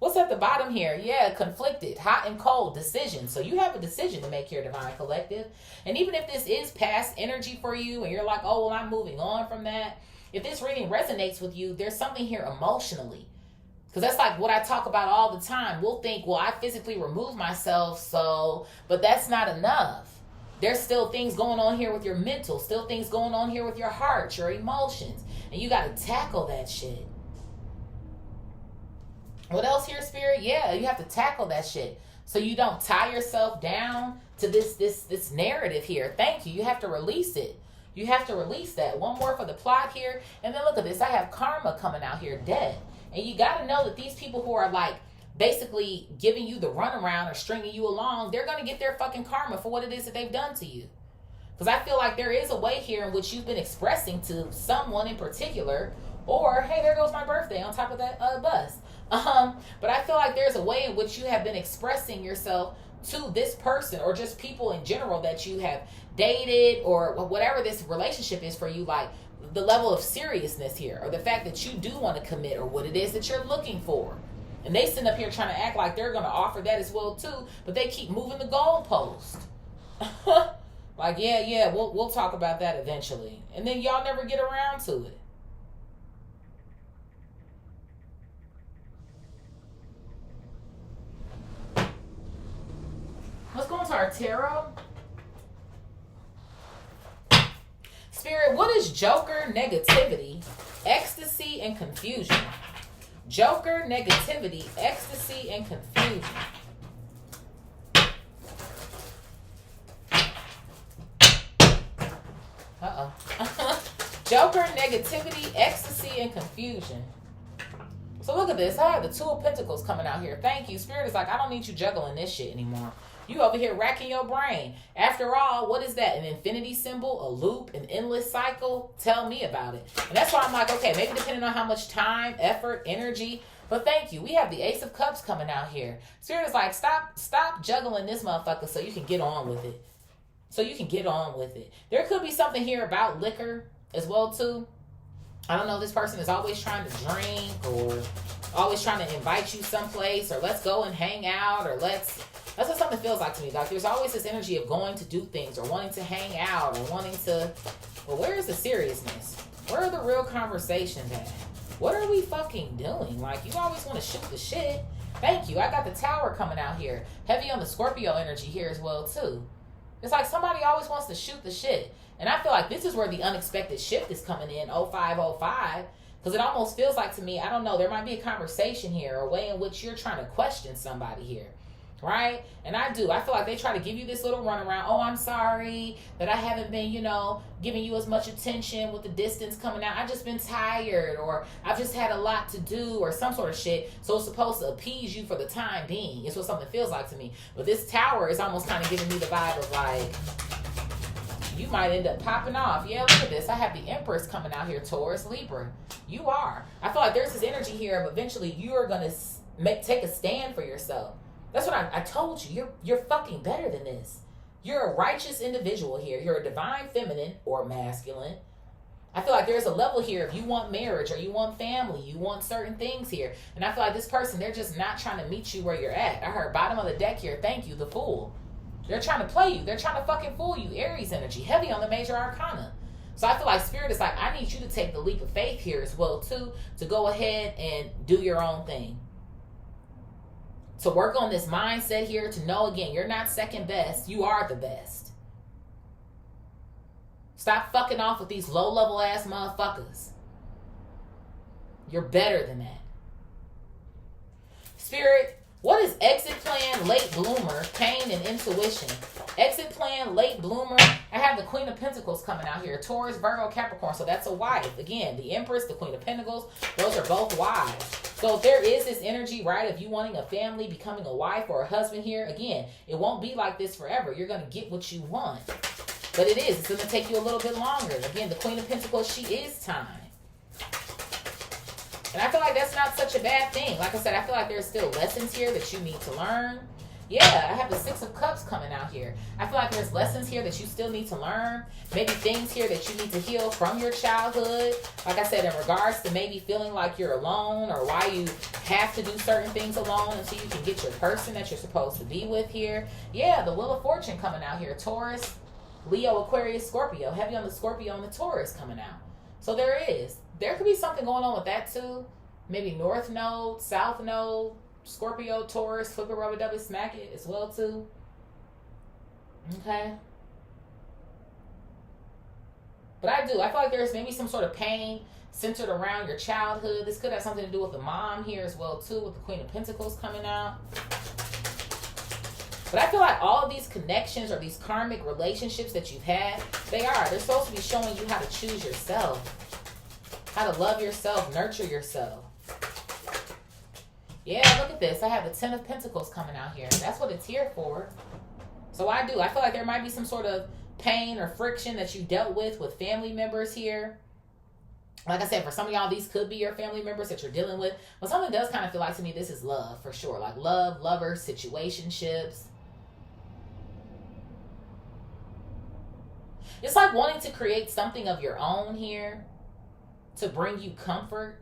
What's at the bottom here? Yeah, conflicted, hot and cold, decision. So you have a decision to make here, Divine Collective. And even if this is past energy for you and you're like, oh, well, I'm moving on from that. if this reading resonates with you, there's something here emotionally. Because that's like what I talk about all the time. We'll think, well, I physically remove myself, but that's not enough. There's still things going on here with your mental, still things going on here with your heart, your emotions. And you got to tackle that shit. What else here, Spirit? Yeah, you have to tackle that shit. So you don't tie yourself down to this narrative here. Thank you. You have to release it. You have to release that. One more for the plot here. And then look at this. I have karma coming out here, dead. And you got to know that these people who are like basically giving you the runaround or stringing you along, they're going to get their fucking karma for what it is that they've done to you. Because I feel like there is a way here in which you've been expressing to someone in particular, or, hey, there goes my birthday on top of that bus. But I feel like there's a way in which you have been expressing yourself to this person or just people in general that you have dated or whatever this relationship is for you, like the level of seriousness here or the fact that you do want to commit or what it is that you're looking for. And they sit up here trying to act like they're going to offer that as well too, but they keep moving the goalpost. Like, yeah, we'll talk about that eventually. And then y'all never get around to it. Let's go into our tarot. Spirit, what is Joker, negativity, ecstasy, and confusion? Joker, negativity, ecstasy, and confusion. Joker, negativity, ecstasy, and confusion. So look at this. I have the Two of Pentacles coming out here. Thank you. Spirit is like, I don't need you juggling this shit anymore. You over here racking your brain. After all, what is that? An infinity symbol? A loop? An endless cycle? Tell me about it. And that's why I'm like, okay, maybe depending on how much time, effort, energy. But thank you. We have the Ace of Cups coming out here. Spirit is like, stop juggling this motherfucker so you can get on with it. So you can get on with it. There could be something here about liquor as well too. I don't know, this person is always trying to drink or always trying to invite you someplace or let's go and hang out or that's what something feels like to me. Like there's always this energy of going to do things or wanting to hang out or wanting to, well, where is the seriousness? Where are the real conversations at? What are we fucking doing? Like you always want to shoot the shit. Thank you. I got the Tower coming out here. Heavy on the Scorpio energy here as well too. It's like somebody always wants to shoot the shit. And I feel like this is where the unexpected shift is coming in, 0505. Because it almost feels like to me, I don't know, there might be a conversation here, a way in which you're trying to question somebody here. Right? And I feel like they try to give you this little runaround. Oh, I'm sorry that I haven't been, giving you as much attention with the distance coming out. I've just been tired or I've just had a lot to do or some sort of shit. So it's supposed to appease you for the time being. It's what something feels like to me. But this Tower is almost kind of giving me the vibe of like, you might end up popping off. Yeah, look at this. I have the Empress coming out here, Taurus, Libra. You are. I feel like there's this energy here of eventually you are going to take a stand for yourself. That's what I told you. You're fucking better than this. You're a righteous individual here. You're a divine feminine or masculine. I feel like there's a level here if you want marriage or you want family, you want certain things here. And I feel like this person, they're just not trying to meet you where you're at. I heard bottom of the deck here. Thank you, the Fool. They're trying to play you. They're trying to fucking fool you. Aries energy. Heavy on the major arcana. So I feel like Spirit is like, I need you to take the leap of faith here as well too. To go ahead and do your own thing. To work on this mindset here. To know again, you're not second best. You are the best. Stop fucking off with these low level ass motherfuckers. You're better than that. Spirit, what is exit plan, late bloomer, pain, and intuition? Exit plan, late bloomer. I have the Queen of Pentacles coming out here. Taurus, Virgo, Capricorn. So that's a wife. Again, the Empress, the Queen of Pentacles. Those are both wives. So if there is this energy, right, of you wanting a family, becoming a wife or a husband here, again, it won't be like this forever. You're going to get what you want. But it is. It's going to take you a little bit longer. Again, the Queen of Pentacles, she is time. And I feel like that's not such a bad thing. Like I said, I feel like there's still lessons here that you need to learn. Yeah, I have the Six of Cups coming out here. I feel like there's lessons here that you still need to learn. Maybe things here that you need to heal from your childhood. Like I said, in regards to maybe feeling like you're alone or why you have to do certain things alone until you can get your person that you're supposed to be with here. Yeah, the Wheel of Fortune coming out here. Taurus, Leo, Aquarius, Scorpio. Heavy on the Scorpio and the Taurus coming out. So there is. There could be something going on with that too. Maybe North Node, South Node, Scorpio, Taurus, flip it, rubber, dub it, smack it as well too. Okay. But I feel like there's maybe some sort of pain centered around your childhood. This could have something to do with the mom here as well too, with the Queen of Pentacles coming out. But I feel like all of these connections or these karmic relationships that you've had, they're supposed to be showing you how to choose yourself, how to love yourself, nurture yourself. Yeah, look at this. I have the Ten of Pentacles coming out here. That's what it's here for. So I feel like there might be some sort of pain or friction that you dealt with family members here. Like I said, for some of y'all, these could be your family members that you're dealing with. But something does kind of feel like to me this is love for sure. Like love, lovers, situationships. It's like wanting to create something of your own here to bring you comfort.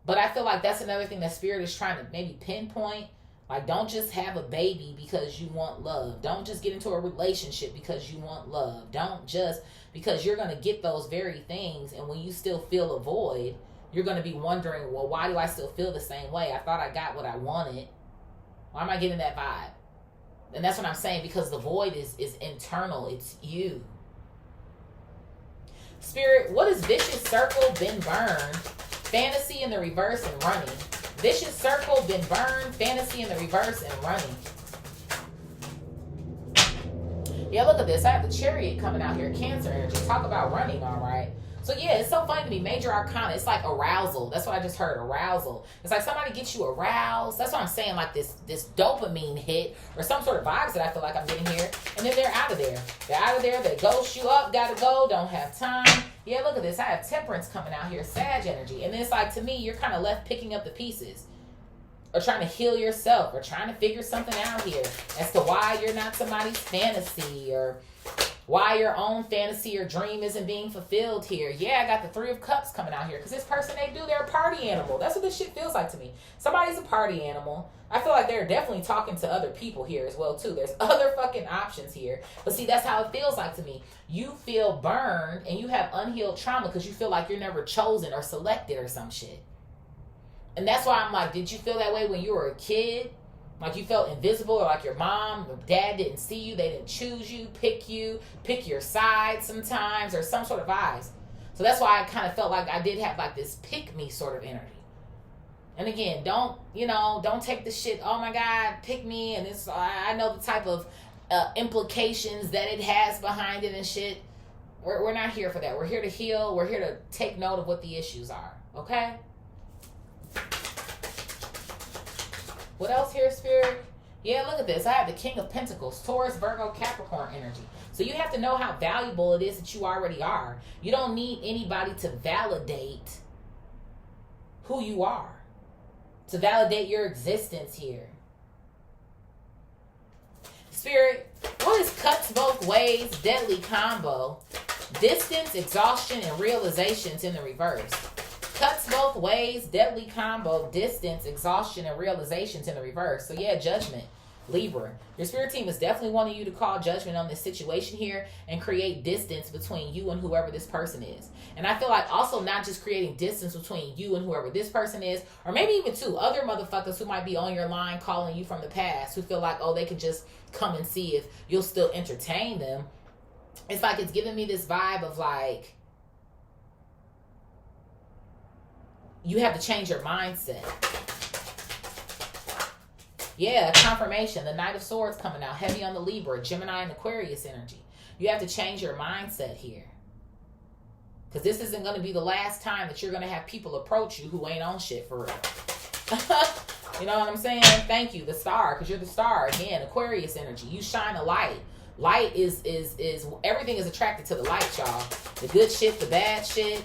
But I feel like that's another thing that Spirit is trying to maybe pinpoint. Like, don't just have a baby because you want love. Don't just get into a relationship because you want love. Don't just, because you're going to get those very things. And when you still feel a void, you're going to be wondering, well, why do I still feel the same way? I thought I got what I wanted. Why am I getting that vibe? And that's what I'm saying, because the void is internal. It's you. Spirit, what is vicious circle been burned? Fantasy in the reverse and running. Vicious circle been burned. Fantasy in the reverse and running. Yeah, look at this. I have the Chariot coming out here. Cancer energy. Talk about running, all right. So yeah, it's so funny to me. Major Arcana. It's like arousal. That's what I just heard. Arousal. It's like somebody gets you aroused. That's what I'm saying. Like this dopamine hit or some sort of vibes that I feel like I'm getting here. And then they're out of there. They're out of there. They ghost you up. Gotta go. Don't have time. Yeah, look at this. I have Temperance coming out here. Sag energy. And then it's like, to me, you're kind of left picking up the pieces. Or trying to heal yourself. Or trying to figure something out here. As to why you're not somebody's fantasy. Or why your own fantasy or dream isn't being fulfilled here. Yeah, I got the Three of Cups coming out here. Because this person, they're a party animal. That's what this shit feels like to me. Somebody's a party animal. I feel like they're definitely talking to other people here as well, too. There's other fucking options here. But see, that's how it feels like to me. You feel burned and you have unhealed trauma because you feel like you're never chosen or selected or some shit. And that's why I'm like, did you feel that way when you were a kid? Like you felt invisible, or like your mom or dad didn't see you, they didn't choose you, pick your side sometimes, or some sort of vibes. So that's why I kind of felt like I did have like this pick me sort of energy. And again, don't take the shit, oh my God, pick me. And this, I know the type of implications that it has behind it and shit. We're not here for that. We're here to heal. We're here to take note of what the issues are. Okay? What else here, Spirit? Yeah, look at this. I have the King of Pentacles, Taurus, Virgo, Capricorn energy. So you have to know how valuable it is that you already are. You don't need anybody to validate who you are, to validate your existence here. Spirit, what is cuts both ways, deadly combo? Distance, exhaustion, and realizations in the reverse. Cuts both ways, deadly combo, distance, exhaustion, and realizations in the reverse. So yeah, judgment, Libra. Your spirit team is definitely wanting you to call judgment on this situation here and create distance between you and whoever this person is. And I feel like also not just creating distance between you and whoever this person is, or maybe even two other motherfuckers who might be on your line calling you from the past, who feel like, oh, they could just come and see if you'll still entertain them. It's like it's giving me this vibe of like, you have to change your mindset. Yeah, confirmation. The Knight of Swords coming out. Heavy on the Libra, Gemini, and Aquarius energy. You have to change your mindset here. Because this isn't going to be the last time that you're going to have people approach you who ain't on shit for real. You know what I'm saying? Thank you, the star. Because you're the star. Again, Aquarius energy. You shine a light. Light is everything is attracted to the light, y'all. The good shit, the bad shit.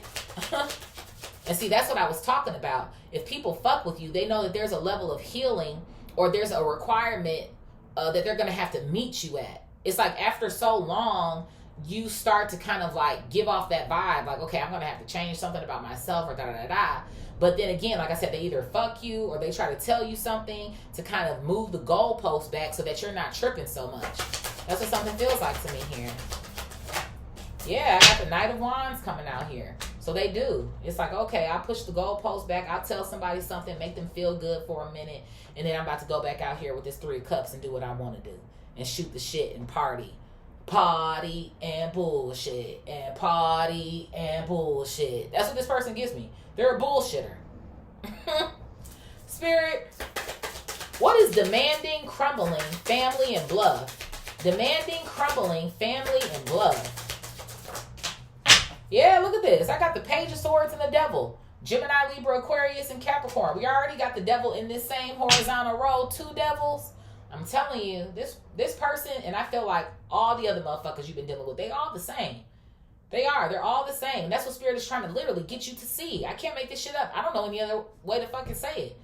And see, that's what I was talking about. If people fuck with you, they know that there's a level of healing or there's a requirement that they're going to have to meet you at. It's like after so long, you start to kind of like give off that vibe. Like, okay, I'm going to have to change something about myself or da-da-da-da. But then again, like I said, they either fuck you or they try to tell you something to kind of move the goalpost back so that you're not tripping so much. That's what something feels like to me here. Yeah, I got the Knight of Wands coming out here. So they do. It's like, okay, I'll push the goalpost back. I'll tell somebody something, make them feel good for a minute. And then I'm about to go back out here with this 3 of Cups and do what I want to do. And shoot the shit and party. Party and bullshit. And party and bullshit. That's what this person gives me. They're a bullshitter. Spirit, what is demanding, crumbling, family, and blood? Demanding, crumbling, family, and blood. Yeah, look at this. I got the Page of Swords and the Devil. Gemini, Libra, Aquarius, and Capricorn. We already got the Devil in this same horizontal row. 2 devils. I'm telling you, this person, and I feel like all the other motherfuckers you've been dealing with, they all the same. They are. They're all the same. That's what Spirit is trying to literally get you to see. I can't make this shit up. I don't know any other way to fucking say it.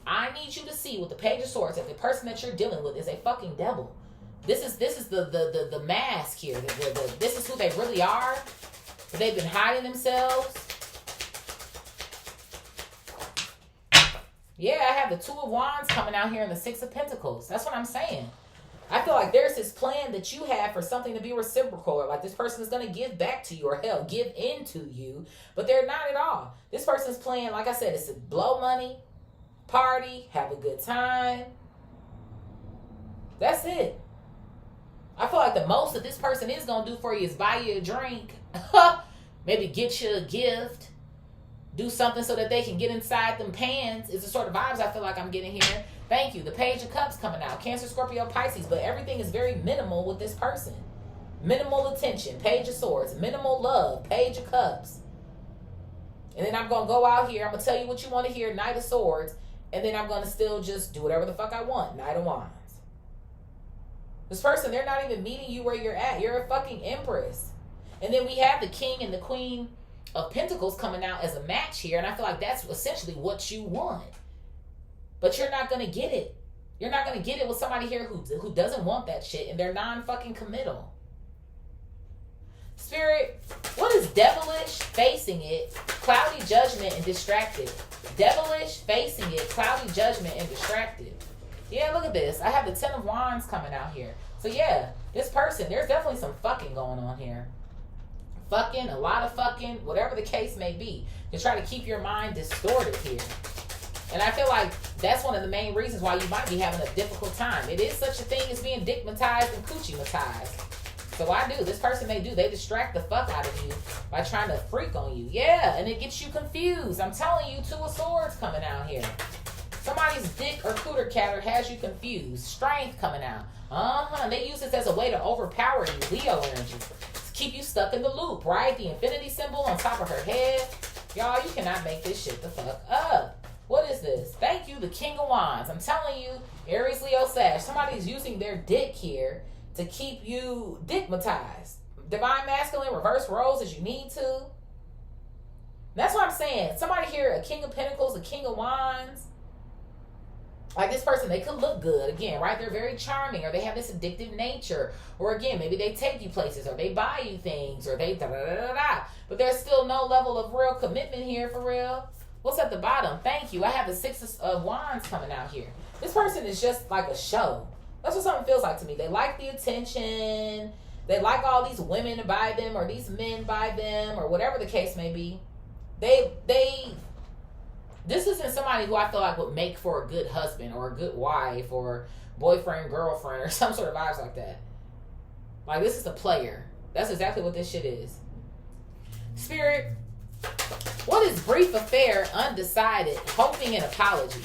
I need you to see with the Page of Swords that the person that you're dealing with is a fucking devil. This is the mask here. This is who they really are. They've been hiding themselves. Yeah, I have the 2 of Wands coming out here and the 6 of Pentacles. That's what I'm saying. I feel like there's this plan that you have for something to be reciprocal, or like this person is going to give back to you, or hell, give into you, but they're not at all. This person's plan, like I said, is to blow money, party, have a good time. That's it. I feel like the most that this person is going to do for you is buy you a drink, maybe get you a gift, do something so that they can get inside them pants. Is the sort of vibes I feel like I'm getting here. Thank you. The Page of Cups coming out. Cancer, Scorpio, Pisces. But everything is very minimal with this person. Minimal attention. Page of Swords. Minimal love. Page of Cups. And then I'm going to go out here. I'm going to tell you what you want to hear. Knight of Swords. And then I'm going to still just do whatever the fuck I want. Knight of Wands. This person, they're not even meeting you where you're at. You're a fucking empress. And then we have the King and the Queen of Pentacles coming out as a match here. And I feel like that's essentially what you want. But you're not going to get it. You're not going to get it with somebody here who doesn't want that shit. And they're non-fucking committal. Spirit, what is devilish, facing it, cloudy judgment, and distracted? Devilish, facing it, cloudy judgment, and distracted. Yeah, look at this. I have the 10 of Wands coming out here. So yeah, this person, there's definitely some fucking going on here. Fucking, a lot of fucking, whatever the case may be. To try to keep your mind distorted here. And I feel like that's one of the main reasons why you might be having a difficult time. It is such a thing as being dickmatized and coochie-matized. So I do. This person they do. They distract the fuck out of you by trying to freak on you. Yeah, and it gets you confused. I'm telling you, 2 of Swords coming out here. Somebody's dick or cooter catter has you confused. Strength coming out. They use this as a way to overpower you. Leo energy. To keep you stuck in the loop, right? The infinity symbol on top of her head. Y'all, you cannot make this shit the fuck up. What is this? Thank you, the King of Wands. I'm telling you, Aries, Leo, Sag. Somebody's using their dick here to keep you dickmatized. Divine Masculine, reverse roles as you need to. That's what I'm saying. Somebody here, a King of Pentacles, a King of Wands. Like this person, they could look good. Again, right? They're very charming, or they have this addictive nature. Or again, maybe they take you places, or they buy you things, or they da-da-da-da-da. But there's still no level of real commitment here for real. What's at the bottom? Thank you. I have the 6 of Wands coming out here. This person is just like a show. That's what something feels like to me. They like the attention. They like all these women to buy them, or these men buy them, or whatever the case may be. This isn't somebody who I feel like would make for a good husband, or a good wife, or boyfriend, girlfriend, or some sort of vibes like that. Like, this is a player. That's exactly what this shit is. Spirit, what is brief affair, undecided, hoping, and apology?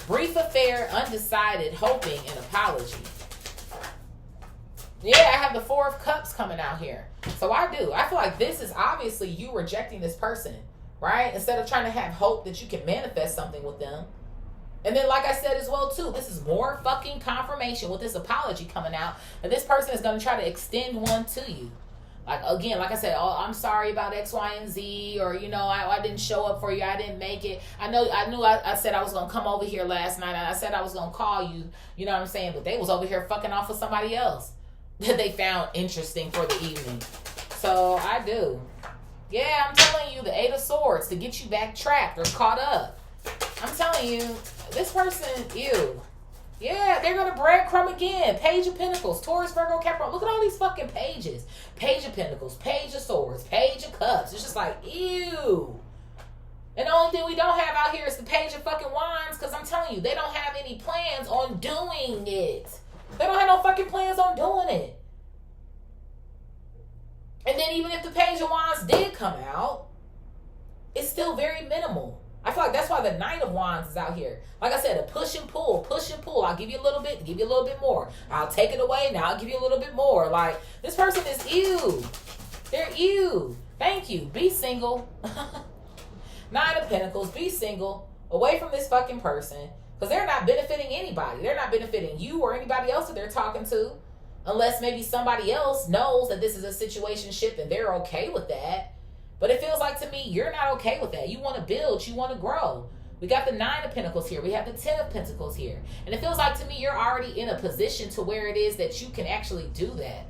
Brief affair, undecided, hoping, and apology. Yeah, I have the 4 of Cups coming out here. So I do. I feel like this is obviously you rejecting this person, right? Instead of trying to have hope that you can manifest something with them. And then, like I said as well, too, this is more fucking confirmation with this apology coming out. And this person is going to try to extend one to you. Like, again, like I said, oh, I'm sorry about X, Y, and Z, or, you know, I didn't show up for you. I didn't make it. I knew I said I was going to come over here last night, and I said I was going to call you, you know what I'm saying? But they was over here fucking off with somebody else that they found interesting for the evening. So, I do. Yeah, I'm telling you, the 8 of Swords to get you backtracked or caught up. I'm telling you, this person, ew. Yeah, they're going to breadcrumb again. Page of Pentacles, Taurus, Virgo, Capricorn. Look at all these fucking pages. Page of Pentacles, Page of Swords, Page of Cups. It's just like, ew. And the only thing we don't have out here is the Page of fucking Wands, because I'm telling you, they don't have any plans on doing it. They don't have no fucking plans on doing it. And then even if the Page of Wands did come out, it's still very minimal. I feel like that's why the Knight of Wands is out here. Like I said, a push and pull, push and pull. I'll give you a little bit, give you a little bit more. I'll take it away, now I'll give you a little bit more. Like, this person is ew. They're ew. Thank you. Be single. Nine of Pentacles. Be single. Away from this fucking person. Because they're not benefiting anybody. They're not benefiting you or anybody else that they're talking to. Unless maybe somebody else knows that this is a situationship and they're okay with that. But it feels like to me, you're not okay with that. You want to build. You want to grow. We got the Nine of Pentacles here. We have the Ten of Pentacles here. And it feels like to me, you're already in a position to where it is that you can actually do that.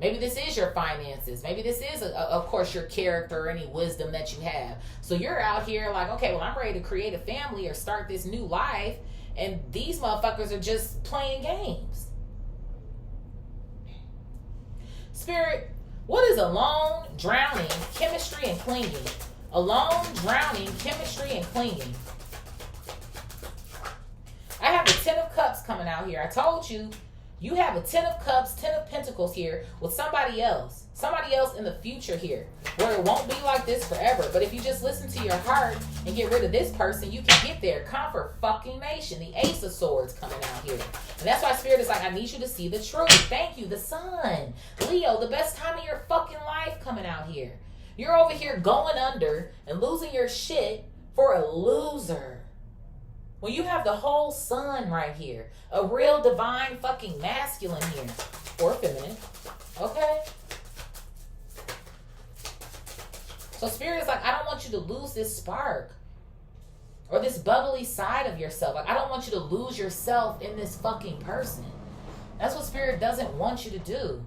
Maybe this is your finances. Maybe this is, of course, your character or any wisdom that you have. So you're out here like, okay, well, I'm ready to create a family or start this new life. And these motherfuckers are just playing games. Spirit, what is alone, drowning, chemistry, and clinging? Alone, drowning, chemistry, and clinging. I have the Ten of Cups coming out here. I told you, you have a Ten of Cups, Ten of Pentacles here with somebody else. Somebody else in the future here. Where it won't be like this forever. But if you just listen to your heart and get rid of this person, you can get there. Comfort fucking nation. The Ace of Swords coming out here. And that's why Spirit is like, I need you to see the truth. Thank you. The Sun. Leo, the best time of your fucking life coming out here. You're over here going under and losing your shit for a loser. When you have the whole Sun right here. A real divine fucking masculine here. Or feminine. Okay? So Spirit is like, I don't want you to lose this spark. Or this bubbly side of yourself. Like, I don't want you to lose yourself in this fucking person. That's what Spirit doesn't want you to do.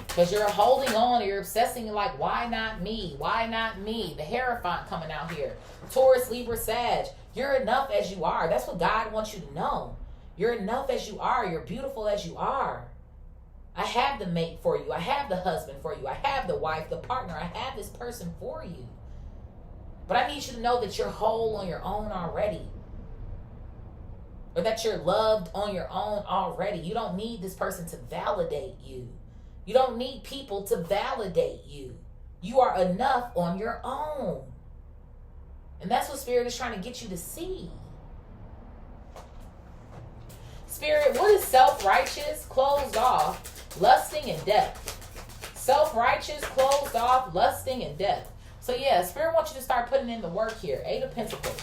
Because you're holding on, you're obsessing, like, why not me? Why not me? The Hierophant coming out here. Taurus, Libra, Sag. You're enough as you are. That's what God wants you to know. You're enough as you are. You're beautiful as you are. I have the mate for you. I have the husband for you. I have the wife, the partner. I have this person for you. But I need you to know that you're whole on your own already. Or that you're loved on your own already. You don't need this person to validate you. You don't need people to validate you. You are enough on your own. And that's what Spirit is trying to get you to see. Spirit, what is self-righteous, closed off, lusting, and death? Self-righteous, closed off, lusting, and death. So yeah, Spirit wants you to start putting in the work here. Eight of Pentacles.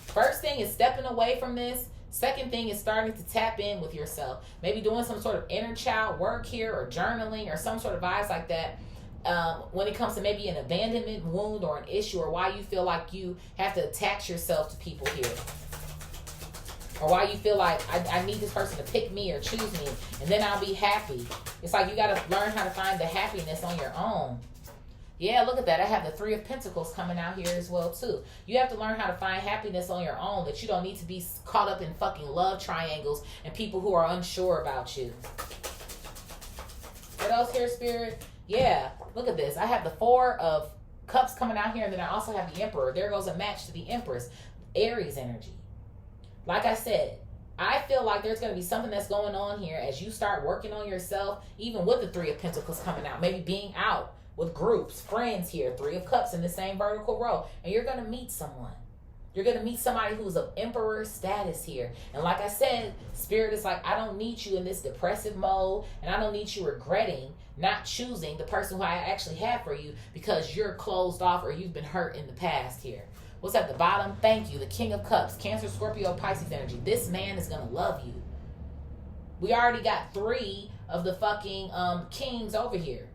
First thing is stepping away from this. Second thing is starting to tap in with yourself. Maybe doing some sort of inner child work here or journaling or some sort of vibes like that. When it comes to maybe an abandonment wound or an issue or why you feel like you have to attach yourself to people here. Or why you feel like I need this person to pick me or choose me and then I'll be happy. It's like you got to learn how to find the happiness on your own. Yeah, look at that. I have the Three of Pentacles coming out here as well, too. You have to learn how to find happiness on your own, that you don't need to be caught up in fucking love triangles and people who are unsure about you. What else here, Spirit? Yeah, look at this. I have the Four of Cups coming out here, and then I also have the Emperor. There goes a match to the Empress. Aries energy. Like I said, I feel like there's going to be something that's going on here as you start working on yourself, even with the Three of Pentacles coming out. Maybe being out with groups, friends here, Three of Cups in the same vertical row. And you're going to meet someone. You're going to meet somebody who's of emperor status here. And like I said, Spirit is like, I don't need you in this depressive mode. And I don't need you regretting not choosing the person who I actually have for you because you're closed off or you've been hurt in the past here. What's at the bottom? Thank you. The King of Cups. Cancer, Scorpio, Pisces energy. This man is going to love you. We already got 3 of the fucking kings over here.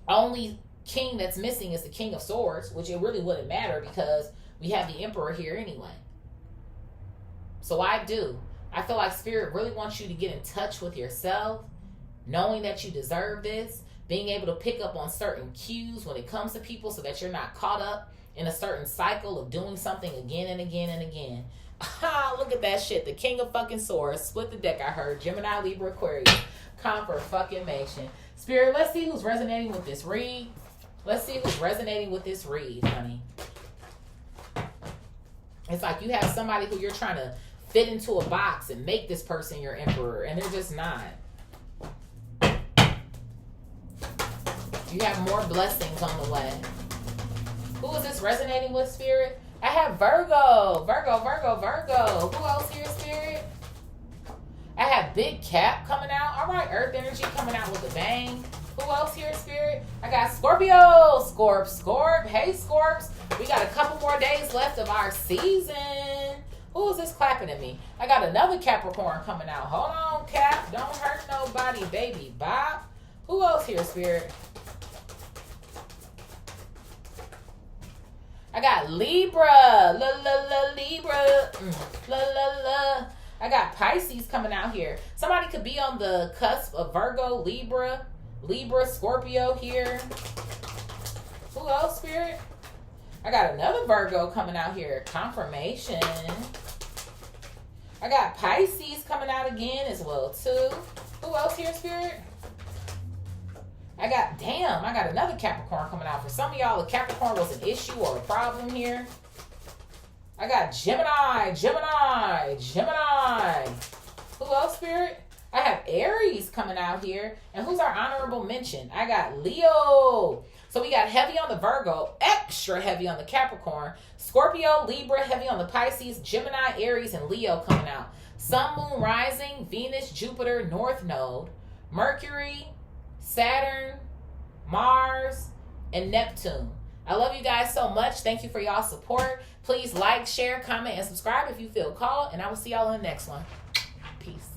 Only king that's missing is the King of Swords, which it really wouldn't matter because we have the Emperor here anyway. So I do. I feel like Spirit really wants you to get in touch with yourself, knowing that you deserve this, being able to pick up on certain cues when it comes to people so that you're not caught up in a certain cycle of doing something again and again and again. Look at that shit. The King of fucking Swords. Split the deck, I heard. Gemini, Libra, Aquarius. Confirmation. Spirit, let's see who's resonating with this read. Let's see who's resonating with this read, honey. It's like you have somebody who you're trying to fit into a box and make this person your emperor, and they're just not. You have more blessings on the way. Who is this resonating with, Spirit? I have Virgo. Who else here, Spirit? I have Big Cap coming out. All right, Earth energy coming out with a bang. Who else here, Spirit? I got Scorpio. Scorp. Hey, Scorps. We got a couple more days left of our season. Who is this clapping at me? I got another Capricorn coming out. Hold on, Cap. Don't hurt nobody, baby. Bob. Who else here, Spirit? I got Libra. Libra. I got Pisces coming out here. Somebody could be on the cusp of Virgo, Libra, Scorpio here. Who else, Spirit? I got another Virgo coming out here. Confirmation. I got Pisces coming out again as well, too. Who else here, Spirit? I got another Capricorn coming out. For some of y'all, a Capricorn was an issue or a problem here. I got Gemini. Who else, Spirit? I have Aries coming out here. And who's our honorable mention? I got Leo. So we got heavy on the Virgo, extra heavy on the Capricorn, Scorpio, Libra, heavy on the Pisces, Gemini, Aries, and Leo coming out. Sun, Moon, Rising, Venus, Jupiter, North Node, Mercury, Saturn, Mars, and Neptune. I love you guys so much. Thank you for y'all support. Please like, share, comment, and subscribe if you feel called. And I will see y'all in the next one. Peace.